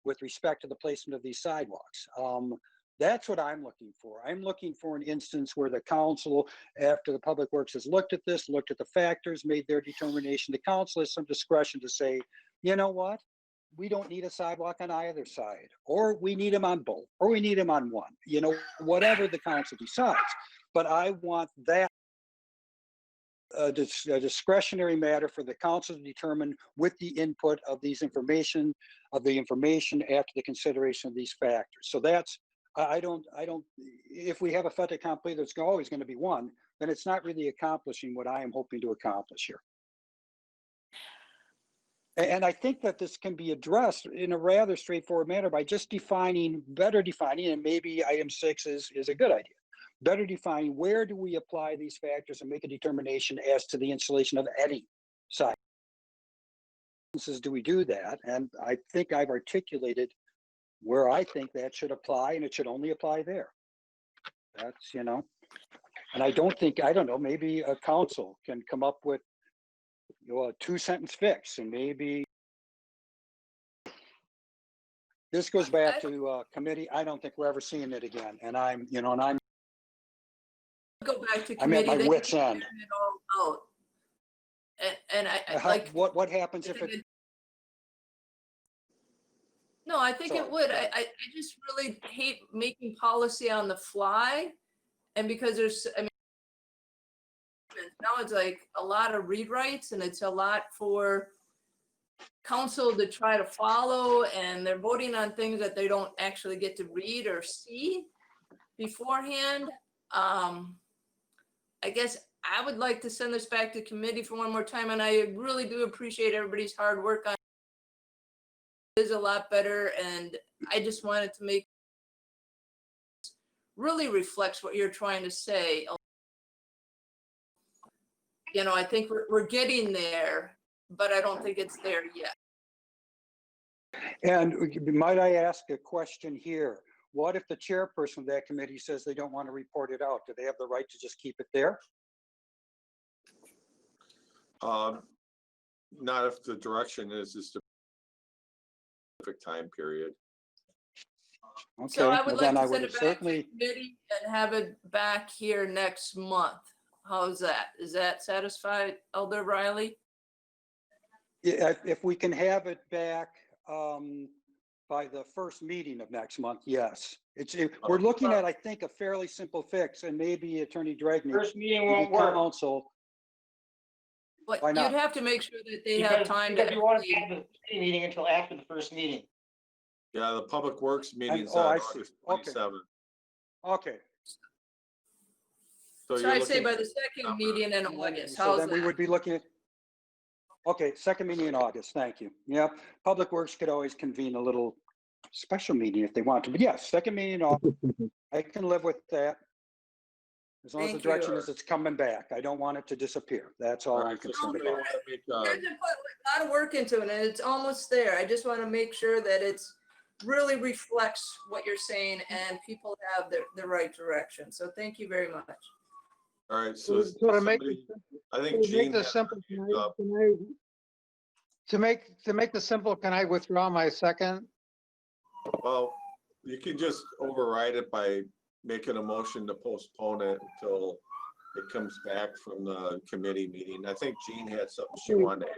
with respect to the placement of these sidewalks. That's what I'm looking for. I'm looking for an instance where the council, after the Public Works has looked at this, looked at the factors, made their determination, the council has some discretion to say, you know what? We don't need a sidewalk on either side, or we need them on both, or we need them on one, you know, whatever the council decides. But I want that a discretionary matter for the council to determine with the input of these information, after the consideration of these factors. So that's, I don't, if we have a fait accompli that's always going to be one, then it's not really accomplishing what I am hoping to accomplish here. And I think that this can be addressed in a rather straightforward manner by just better defining, and maybe item 6 is a good idea. Better defining where do we apply these factors and make a determination as to the installation of any side. Do we do that? And I think I've articulated where I think that should apply, and it should only apply there. That's, you know, and I don't know, maybe a council can come up with, you know, a 2-sentence fix, and maybe this goes back to committee. I don't think we're ever seeing it again. And I'm, you know, and I'm Go back to I'm at committee. my wit's end. It all out. And I like. What happens if it? No, I think it would. I just really hate making policy on the fly. And because there's, I mean, now it's like a lot of rewrites, and it's a lot for council to try to follow, and they're voting on things that they don't actually get to read or see beforehand. I guess I would like to send this back to committee for one more time, and I really do appreciate everybody's hard work on it. It is a lot better, and I just wanted to make really reflects what you're trying to say. You know, I think we're getting there, but I don't think it's there yet. And might I ask a question here? What if the chairperson of that committee says they don't want to report it out? Do they have the right to just keep it there? Not if the direction is to specific time period. Okay, So I would well, like then to send it back to certainly. committee and have it back here next month. How's that? Is that satisfied, Elder Riley? Yeah, if we can have it back by the first meeting of next month, yes. We're looking at, I think, a fairly simple fix, and maybe Attorney Dragney. First meeting won't work. Council. But Why you'd not? have to make sure that they have time to. Because you won't have the city meeting until after the first meeting. Yeah, the Public Works meeting's oh, on I see. August Okay. 27th. Okay. So you're I'd say looking by at the second December. meeting in August. So How's then we that? would be looking at, okay, second meeting in August, thank you. Yeah, Public Works could always convene a little special meeting if they want to, but yes, second meeting in August, I can live with that. As long as the Thank you. direction is it's coming back. I don't want it to disappear. That's all I'm Alright, so concerned somebody about. wanna make, There's a lot of work into it, and it's almost there. I just want to make sure that it's really reflects what you're saying and people have the right direction. So thank you very much. all right, so So to make somebody, it- I to think make Gene this has simple, his hand up. to make this simple, can I withdraw my second? Well, you can just override it by making a motion to postpone it until it comes back from the committee meeting. I think Jean had something she wanted to add.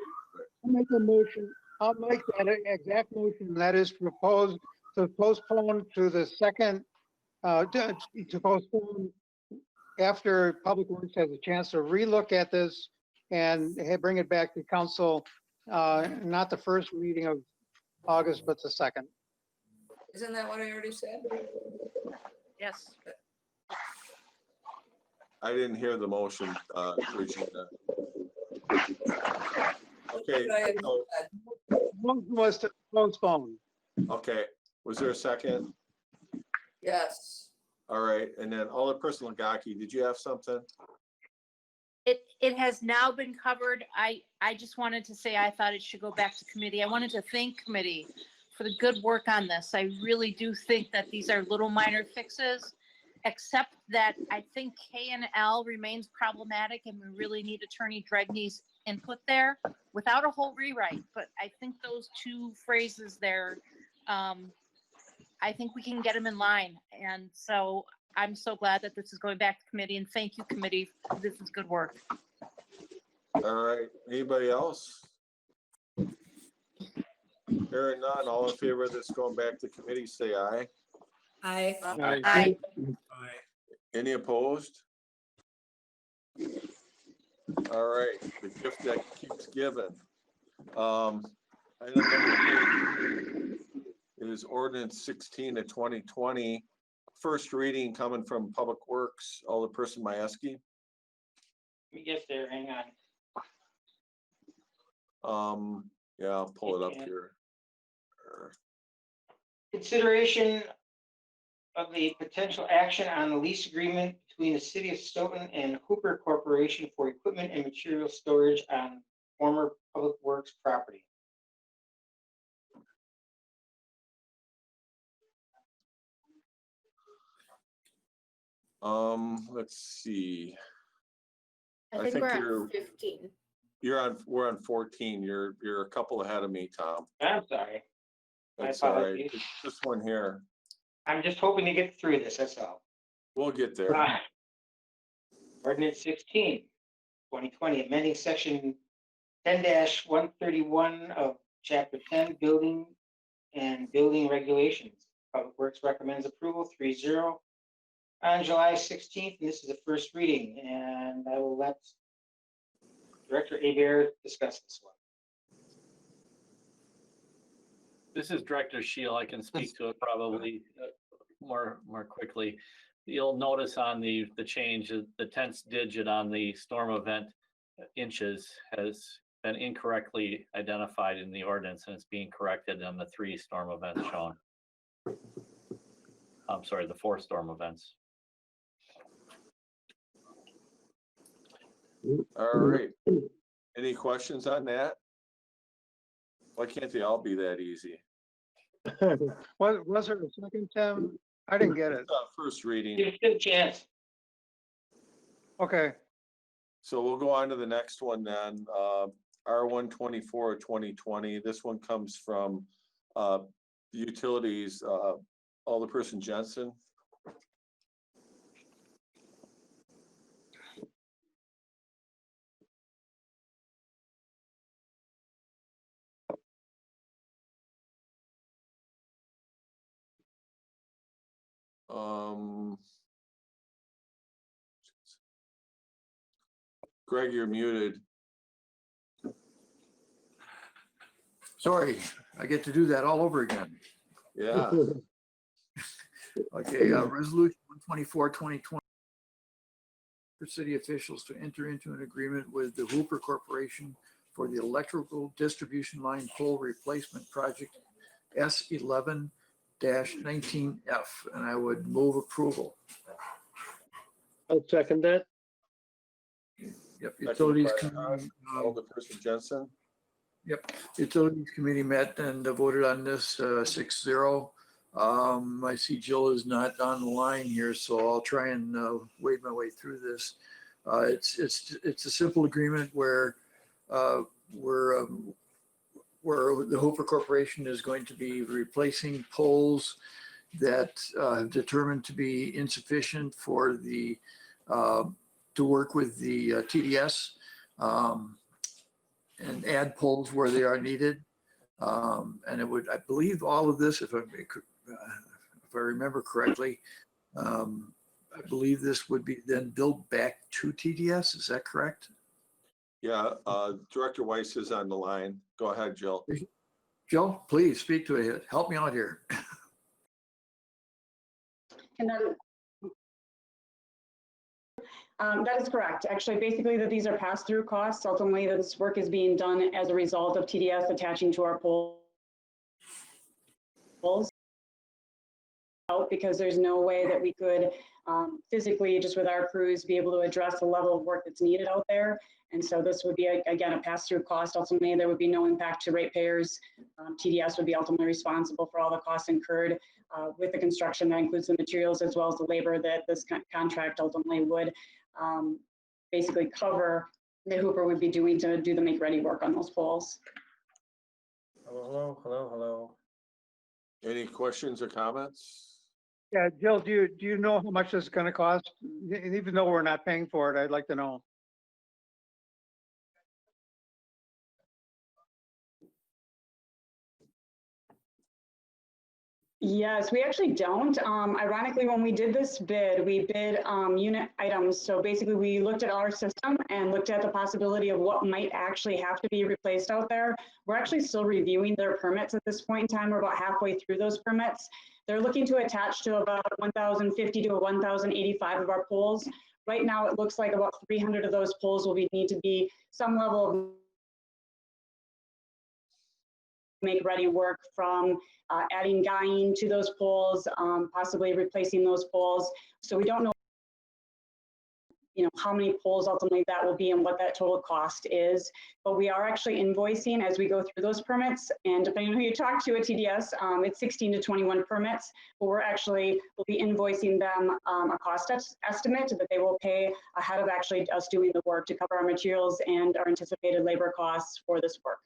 I'll make a motion. I'll make that exact motion. That is proposed to postpone to the second, to postpone after Public Works has a chance to relook at this and bring it back to council, not the first meeting of August, but the second. Isn't that what I already said? Yes. I didn't hear the motion, Regina. Okay, so, One was to postpone. okay, was there a second? Yes. All right, and then Alderperson Legaki, did you have something? It has now been covered. I just wanted to say I thought it should go back to committee. I wanted to thank committee for the good work on this. I really do think that these are little minor fixes, except that I think K and L remains problematic and we really need Attorney Dregny's input there without a whole rewrite. But I think those two phrases there, I think we can get them in line. And so I'm so glad that this is going back to committee, and thank you, committee. This is good work. All right, anybody else? Hearing none, all in favor of this going back to committee, say aye. Aye. Aye. Any opposed? All right, the gift that keeps giving. Item number 8 is ordinance 16 of 2020. First reading coming from Public Works, Alderperson Mieski. Let me get there, hang on. Yeah, I'll pull it up here. Consideration of the potential action on the lease agreement between the city of Stoughton and Hooper Corporation for equipment and material storage on former Public Works property. Let's see. I think we're at 15. We're on 14. You're a couple ahead of me, Tom. I'm sorry. That's all right. It's this one here. I'm just hoping to get through this, that's all. We'll get there. Ordinance 16, 2020, amending section 10-131 of chapter 10, building and building regulations. Public Works recommends approval 3-0 on July 16th, and this is the first reading, and I will let Director Hebert discuss this one. This is Director Shield. I can speak to it probably more quickly. You'll notice on the change, the 10th digit on the storm event inches has been incorrectly identified in the ordinance, and it's being corrected on the 3 storm events shown. I'm sorry, the 4 storm events. All right. Any questions on that? Why can't they all be that easy? Was there a second, Tim? I didn't get it. First reading. Give it a chance. Okay. So we'll go on to the next one then. R124 of 2020. This one comes from the utilities, Alderperson Jensen. Greg, you're muted. Sorry, I get to do that all over again. Yeah. Okay, resolution 124, 2020. For city officials to enter into an agreement with the Hooper Corporation for the electrical distribution line pole replacement project S11-19F, and I would move approval. I'll second that. Yep, Utilities Alderperson Jensen. Yep, Utilities Committee met and voted on this 6-0. I see Jill is not on the line here, so I'll try and wade my way through this. It's a simple agreement where the Hooper Corporation is going to be replacing poles that determined to be insufficient for the to work with the TDS and add poles where they are needed. And it would, I believe all of this, if I remember correctly, I believe this would be then billed back to TDS. Is that correct? Yeah, Director Weiss is on the line. Go ahead, Jill. Jill, please speak to it. Help me out here. And then, that is correct. Actually, basically that these are pass-through costs. Ultimately, that this work is being done as a result of TDS attaching to our poles. Out because there's no way that we could physically, just with our crews, be able to address the level of work that's needed out there. And so this would be, again, a pass-through cost. Ultimately, there would be no impact to ratepayers. TDS would be ultimately responsible for all the costs incurred with the construction. That includes the materials as well as the labor that this contract ultimately would basically cover. The Hooper would be doing to do the make-ready work on those poles. Hello. Any questions or comments? Yeah, Jill, do you know how much this is going to cost? Even though we're not paying for it, I'd like to know. Yes, we actually don't. Ironically, when we did this bid, we bid unit items. So basically we looked at our system and looked at the possibility of what might actually have to be replaced out there. We're actually still reviewing their permits at this point in time. We're about halfway through those permits. They're looking to attach to about 1,050 to 1,085 of our poles. Right now, it looks like about 300 of those poles will need to be some level of make ready work, from adding guying to those poles, possibly replacing those poles. So we don't know, how many poles ultimately that will be and what that total cost is. But we are actually invoicing as we go through those permits. And depending on who you talk to at TDS, it's 16 to 21 permits. But we'll be invoicing them a cost estimate that they will pay ahead of actually us doing the work to cover our materials and our anticipated labor costs for this work.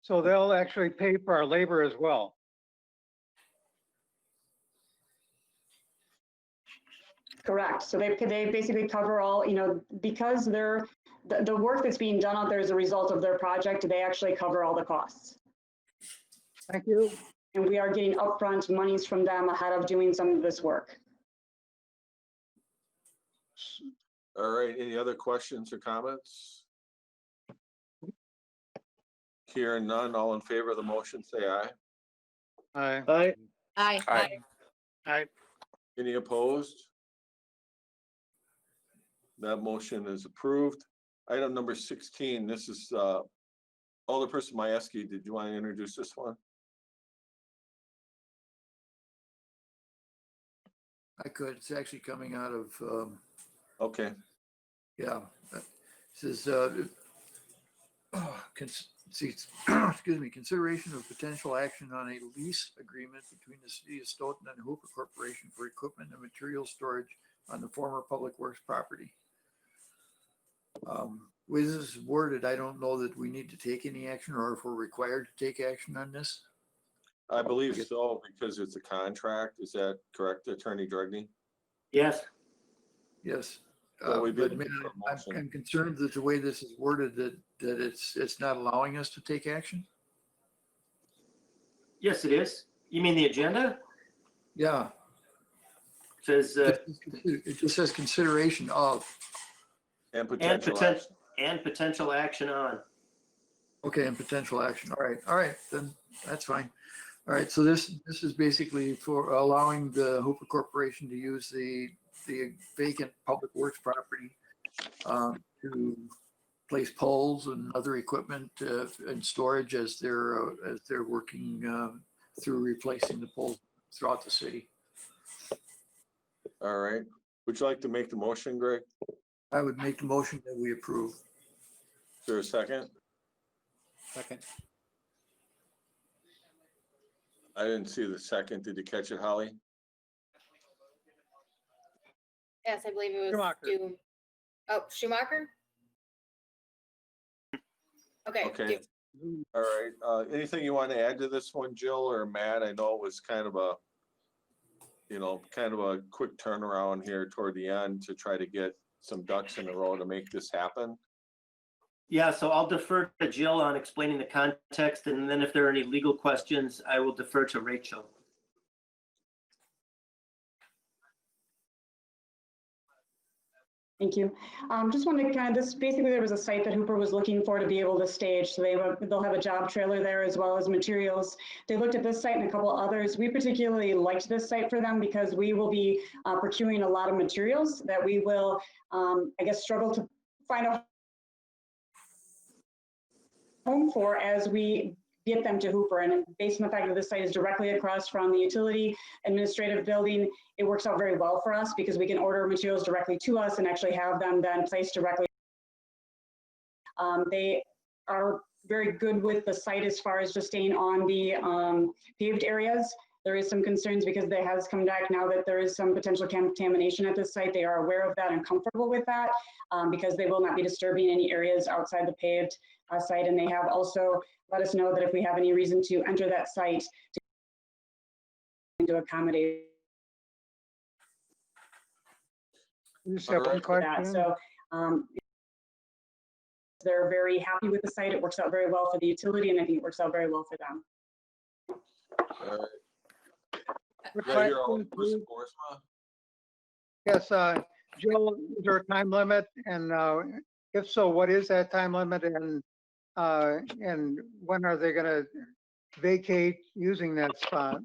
So they'll actually pay for our labor as well. Correct. So they basically cover all, because the work that's being done out there as a result of their project, they actually cover all the costs. Thank you. And we are getting upfront monies from them ahead of doing some of this work. All right, any other questions or comments? Hearing none, all in favor of the motion, say aye. Aye. Aye. Aye. Aye. Aye. Any opposed? That motion is approved. Item number 16, this is Alderperson Majewski. Did you want to introduce this one? I could. It's actually coming out of, Okay. yeah. This is, excuse me, consideration of potential action on a lease agreement between the City of Stoughton and Hooper Corporation for equipment and material storage on the former Public Works property. With this worded, I don't know that we need to take any action or if we're required to take action on this. I believe so, because it's a contract. Is that correct, Attorney Drugney? Yes. Yes. So we But did man, a motion. I'm concerned that the way this is worded, that it's not allowing us to take action. Yes, it is. You mean the agenda? Yeah. It says, It just says consideration of. And potential action on. Okay, and potential action. All right, then that's fine. All right, so this is basically for allowing the Hooper Corporation to use the vacant Public Works property to place poles and other equipment and storage as they're working through replacing the poles throughout the city. All right. Would you like to make the motion, Greg? I would make the motion that we approve. Is there a second? Second. I didn't see the second. Did you catch it, Holly? Yes, I believe it was Schumacher. Schumacher? Okay. Okay. All right. Anything you want to add to this one, Jill or Matt? I know it was kind of a quick turnaround here toward the end to try to get some ducks in a row to make this happen. Yeah, so I'll defer to Jill on explaining the context, and then if there are any legal questions, I will defer to Rachel. Thank you. Just wanted to kind of, this basically there was a site that Hooper was looking for to be able to stage. So they'll have a job trailer there as well as materials. They looked at this site and a couple others. We particularly liked this site for them because we will be procuring a lot of materials that we will, I guess, struggle to find a home for as we get them to Hooper. And based on the fact that this site is directly across from the utility administrative building, it works out very well for us because we can order materials directly to us and actually have them then placed directly. They are very good with the site as far as just staying on the paved areas. There is some concerns because there has come back now that there is some potential contamination at this site. They are aware of that and comfortable with that because they will not be disturbing any areas outside the paved site. And they have also let us know that if we have any reason to enter that site to accommodate. Just have one question. So they're very happy with the site. It works out very well for the utility, and I think it works out very well for them. All right. Yeah, you're all, Mr. Boersma? Yes, Jill, is there a time limit? And if so, what is that time limit? And when are they going to vacate using that spot?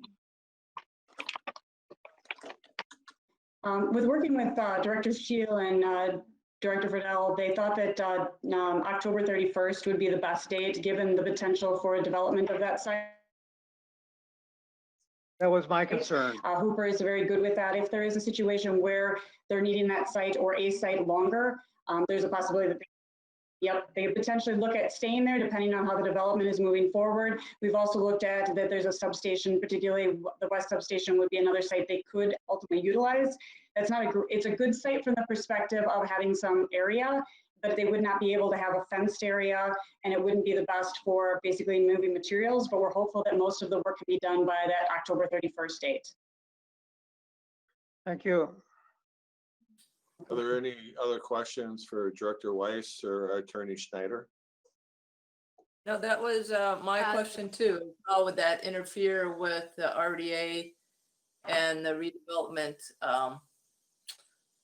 With working with Director Shield and Director Friedel, they thought that October 31st would be the best date, given the potential for development of that site. That was my concern. Hooper is very good with that. If there is a situation where they're needing that site or a site longer, there's a possibility that they potentially look at staying there depending on how the development is moving forward. We've also looked at that there's a substation, particularly the West Substation would be another site they could ultimately utilize. That's not it's a good site from the perspective of having some area, but they would not be able to have a fenced area, and it wouldn't be the best for basically moving materials, but we're hopeful that most of the work can be done by that October 31st date. Thank you. Are there any other questions for Director Weiss or Attorney Schneider? No, that was my question too. How would that interfere with the RDA and the redevelopment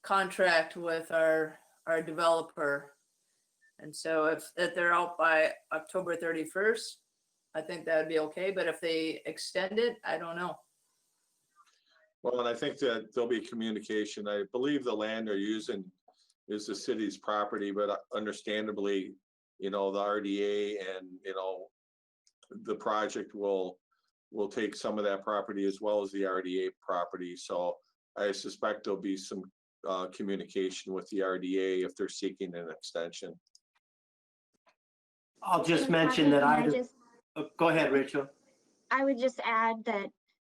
contract with our developer? And so if they're out by October 31st, I think that'd be okay. But if they extend it, I don't know. Well, and I think that there'll be communication. I believe the land they're using is the city's property, but understandably, the RDA and, the project will take some of that property as well as the RDA property. So I suspect there'll be some communication with the RDA if they're seeking an extension. I'll just mention that go ahead, Rachel. I would just add that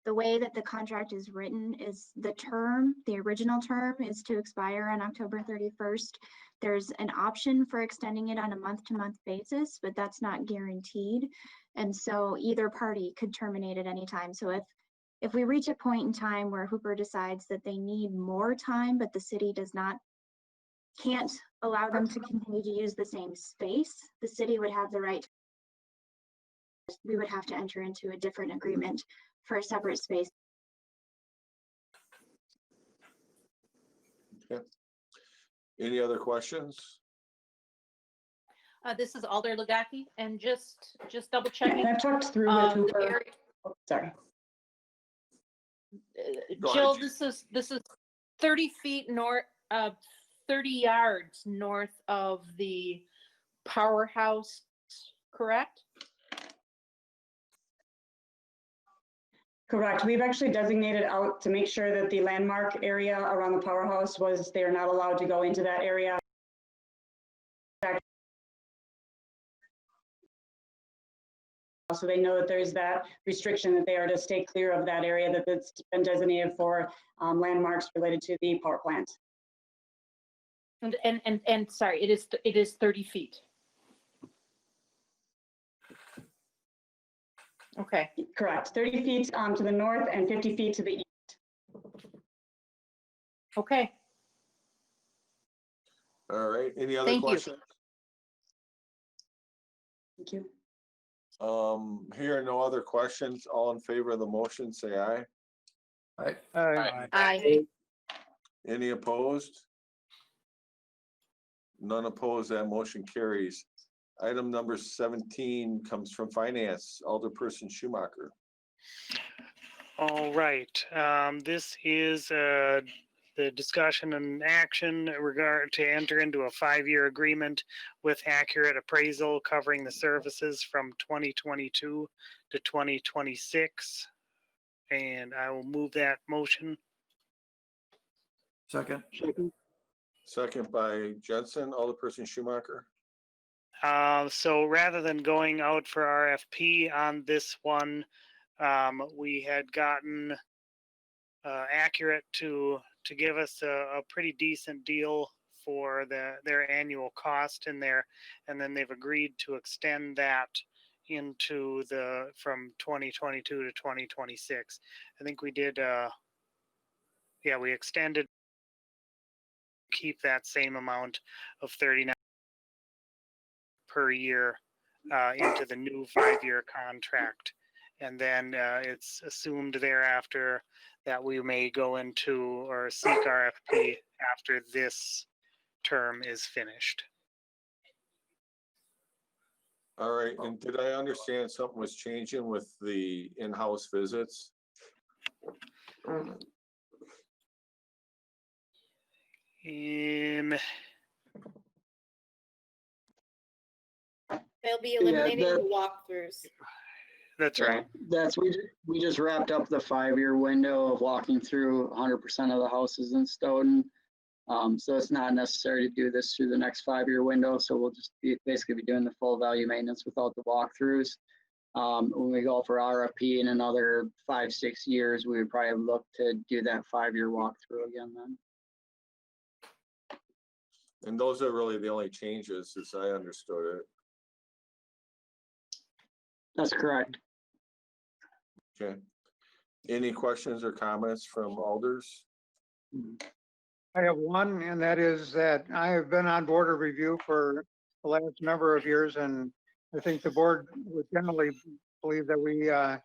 the way that the contract is written is the original term is to expire on October 31st. There's an option for extending it on a month-to-month basis, but that's not guaranteed. And so either party could terminate at any time. So if we reach a point in time where Hooper decides that they need more time, but the city can't allow them to continue to use the same space, the city would have the right. We would have to enter into a different agreement for a separate space. Okay. Any other questions? This is Alder Lagaki, and just double checking. I've talked through with Hooper. Sorry. Jill, this is 30 feet north, 30 yards north of the powerhouse, correct? Correct. We've actually designated out to make sure that the landmark area around the powerhouse they are not allowed to go into that area. So they know that there's that restriction that they are to stay clear of that area that's been designated for landmarks related to the power plant. And sorry, it is 30 feet. Okay. Correct. 30 feet to the north and 50 feet to the east. Okay. All right, any other Thank you. questions? Thank you. Here, no other questions. All in favor of the motion, say aye. Aye. Any opposed? None opposed, that motion carries. Item number 17 comes from Finance, Alderperson Schumacher. All right, this is the discussion and action regard to enter into a 5-year agreement with Accurate Appraisal covering the services from 2022 to 2026. And I will move that motion. Second. Second by Jensen, Alderperson Schumacher. So rather than going out for RFP on this one, we had gotten Accurate to give us a pretty decent deal for their annual cost in there, and then they've agreed to extend that into from 2022 to 2026. I think we did. We extended, keep that same amount of 39 per year into the new 5-year contract. And then it's assumed thereafter that we may go into or seek RFP after this term is finished. All right, and did I understand something was changing with the in-house visits? They'll be Yeah, eliminating that- the walkthroughs. That's right. That's, we just wrapped up the 5-year window of walking through 100% of the houses in Stoughton. So it's not necessary to do this through the next 5-year window. So we'll just basically be doing the full value maintenance without the walkthroughs. When we go for RFP in another 5-6 years, we would probably look to do that 5-year walkthrough again then. And those are really the only changes as I understood it. That's correct. Okay. Any questions or comments from alders? I have one, and that is that I have been on board of review for the last number of years, and I think the board would generally believe that we are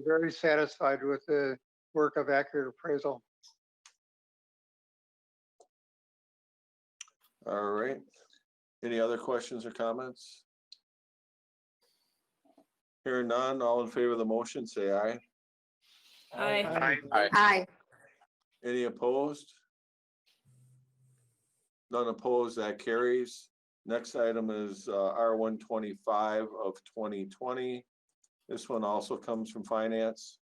very satisfied with the work of Accurate Appraisal. All right. Any other questions or comments? Hearing none, all in favor of the motion, say aye. Aye. Any opposed? None opposed, that carries. Next item is R125 of 2020. This one also comes from Finance.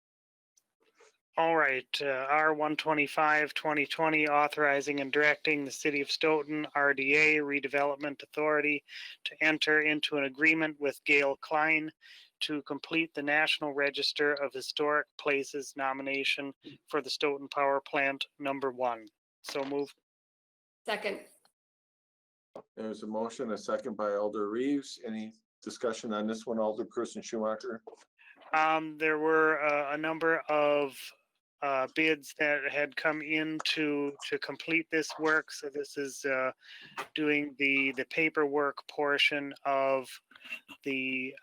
All right, R125 2020 authorizing and directing the City of Stoughton RDA Redevelopment Authority to enter into an agreement with Gail Klein to complete the National Register of Historic Places nomination for the Stoughton Power Plant #1. So moved. Second. There's a motion, a second by Alder Reeves. Any discussion on this one, Alderperson Schumacher? There were a number of bids that had come in to complete this work. So this is doing the paperwork portion of the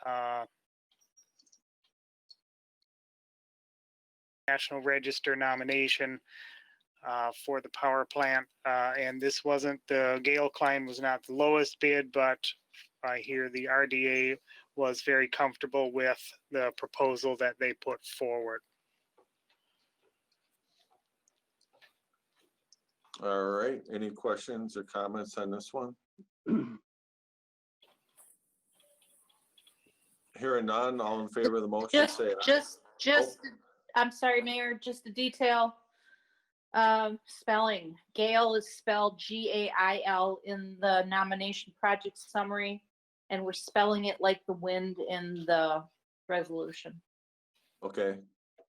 National Register nomination for the power plant. And this wasn't, the Gail Klein was not the lowest bid, but I hear the RDA was very comfortable with the proposal that they put forward. All right, any questions or comments on this one? Hearing none, all in favor of the motion, say aye. Just, I'm sorry, Mayor, just the detail. Spelling, Gail is spelled Gail in the nomination project summary, and we're spelling it like the wind in the resolution. Okay,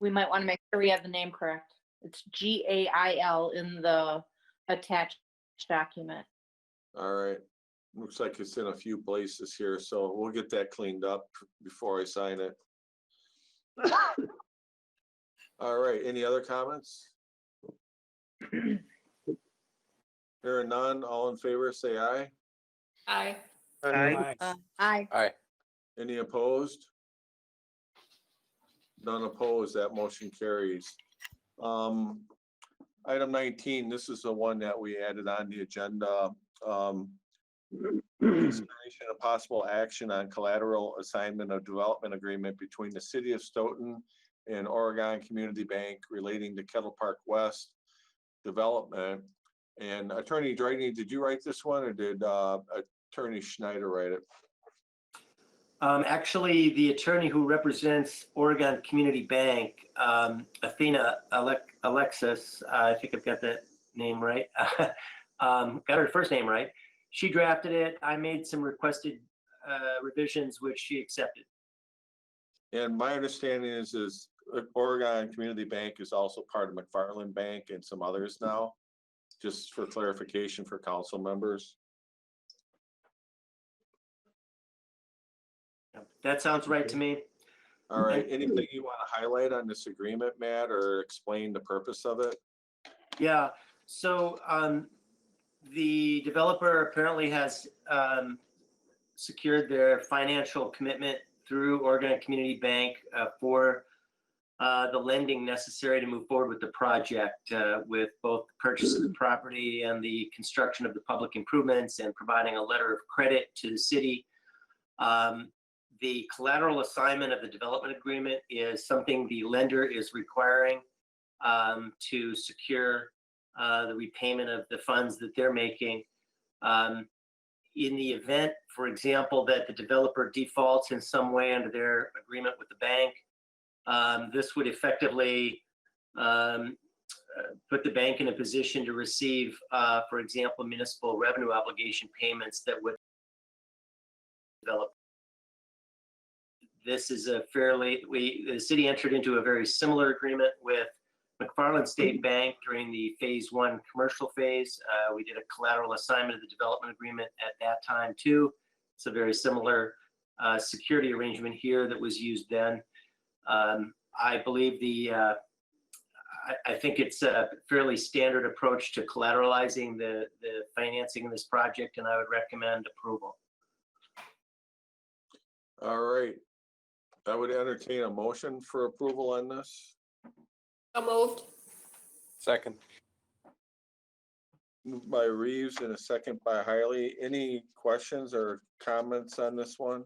We might want to make sure we have the name correct. It's Gail in the attached document. all right. Looks like it's in a few places here, so we'll get that cleaned up before I sign it. All right, any other comments? Hearing none, all in favor, say aye. Aye. Aye. Aye. Aye. Any opposed? None opposed, that motion carries. Item 19, this is the one that we added on the agenda. Consideration of possible action on collateral assignment of development agreement between the city of Stoughton and Oregon Community Bank relating to Kettle Park West development. And Attorney Dragney, did you write this one or did Attorney Schneider write it? Actually, the attorney who represents Oregon Community Bank, Athena Alexis, I think I've got that name right. Got her first name right. She drafted it. I made some requested revisions, which she accepted. And my understanding is Oregon Community Bank is also part of McFarland Bank and some others now, just for clarification for council members. That sounds right to me. All right, anything you want to highlight on this agreement, Matt, or explain the purpose of it? Yeah, so the developer apparently has secured their financial commitment through Oregon Community Bank for the lending necessary to move forward with the project, with both the purchase of the property and the construction of the public improvements and providing a letter of credit to the city. The collateral assignment of the development agreement is something the lender is requiring to secure the repayment of the funds that they're making. In the event, for example, that the developer defaults in some way under their agreement with the bank, this would effectively put the bank in a position to receive, for example, municipal revenue obligation payments that would develop. This is a the city entered into a very similar agreement with McFarland State Bank during the phase 1 commercial phase. We did a collateral assignment of the development agreement at that time too. It's a very similar security arrangement here that was used then. I believe I think it's a fairly standard approach to collateralizing the financing of this project, and I would recommend approval. All right. I would entertain a motion for approval on this. So moved. Second. Moved by Reeves and a second by Hiley. Any questions or comments on this one?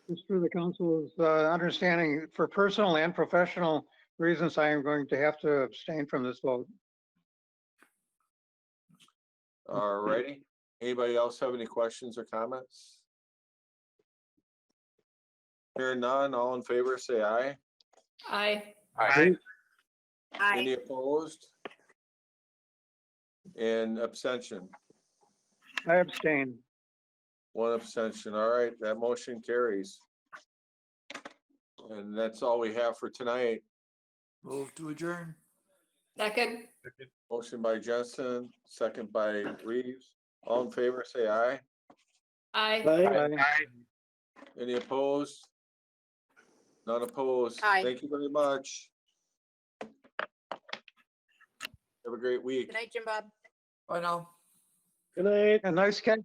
Just for the council's understanding, for personal and professional reasons, I am going to have to abstain from this vote. All righty. Anybody else have any questions or comments? Hearing none, all in favor, say aye. Aye. Aye. Aye. Any opposed? And abstention? I abstain. One abstention. All right, that motion carries. And that's all we have for tonight. Move to adjourn. Second. Motion by Jensen, second by Reeves. All in favor, say aye. Aye. Aye. Any opposed? None opposed. Aye. Thank you very much. Have a great week. Good night, Jim Bob. Bye now. Good night. A nice catch.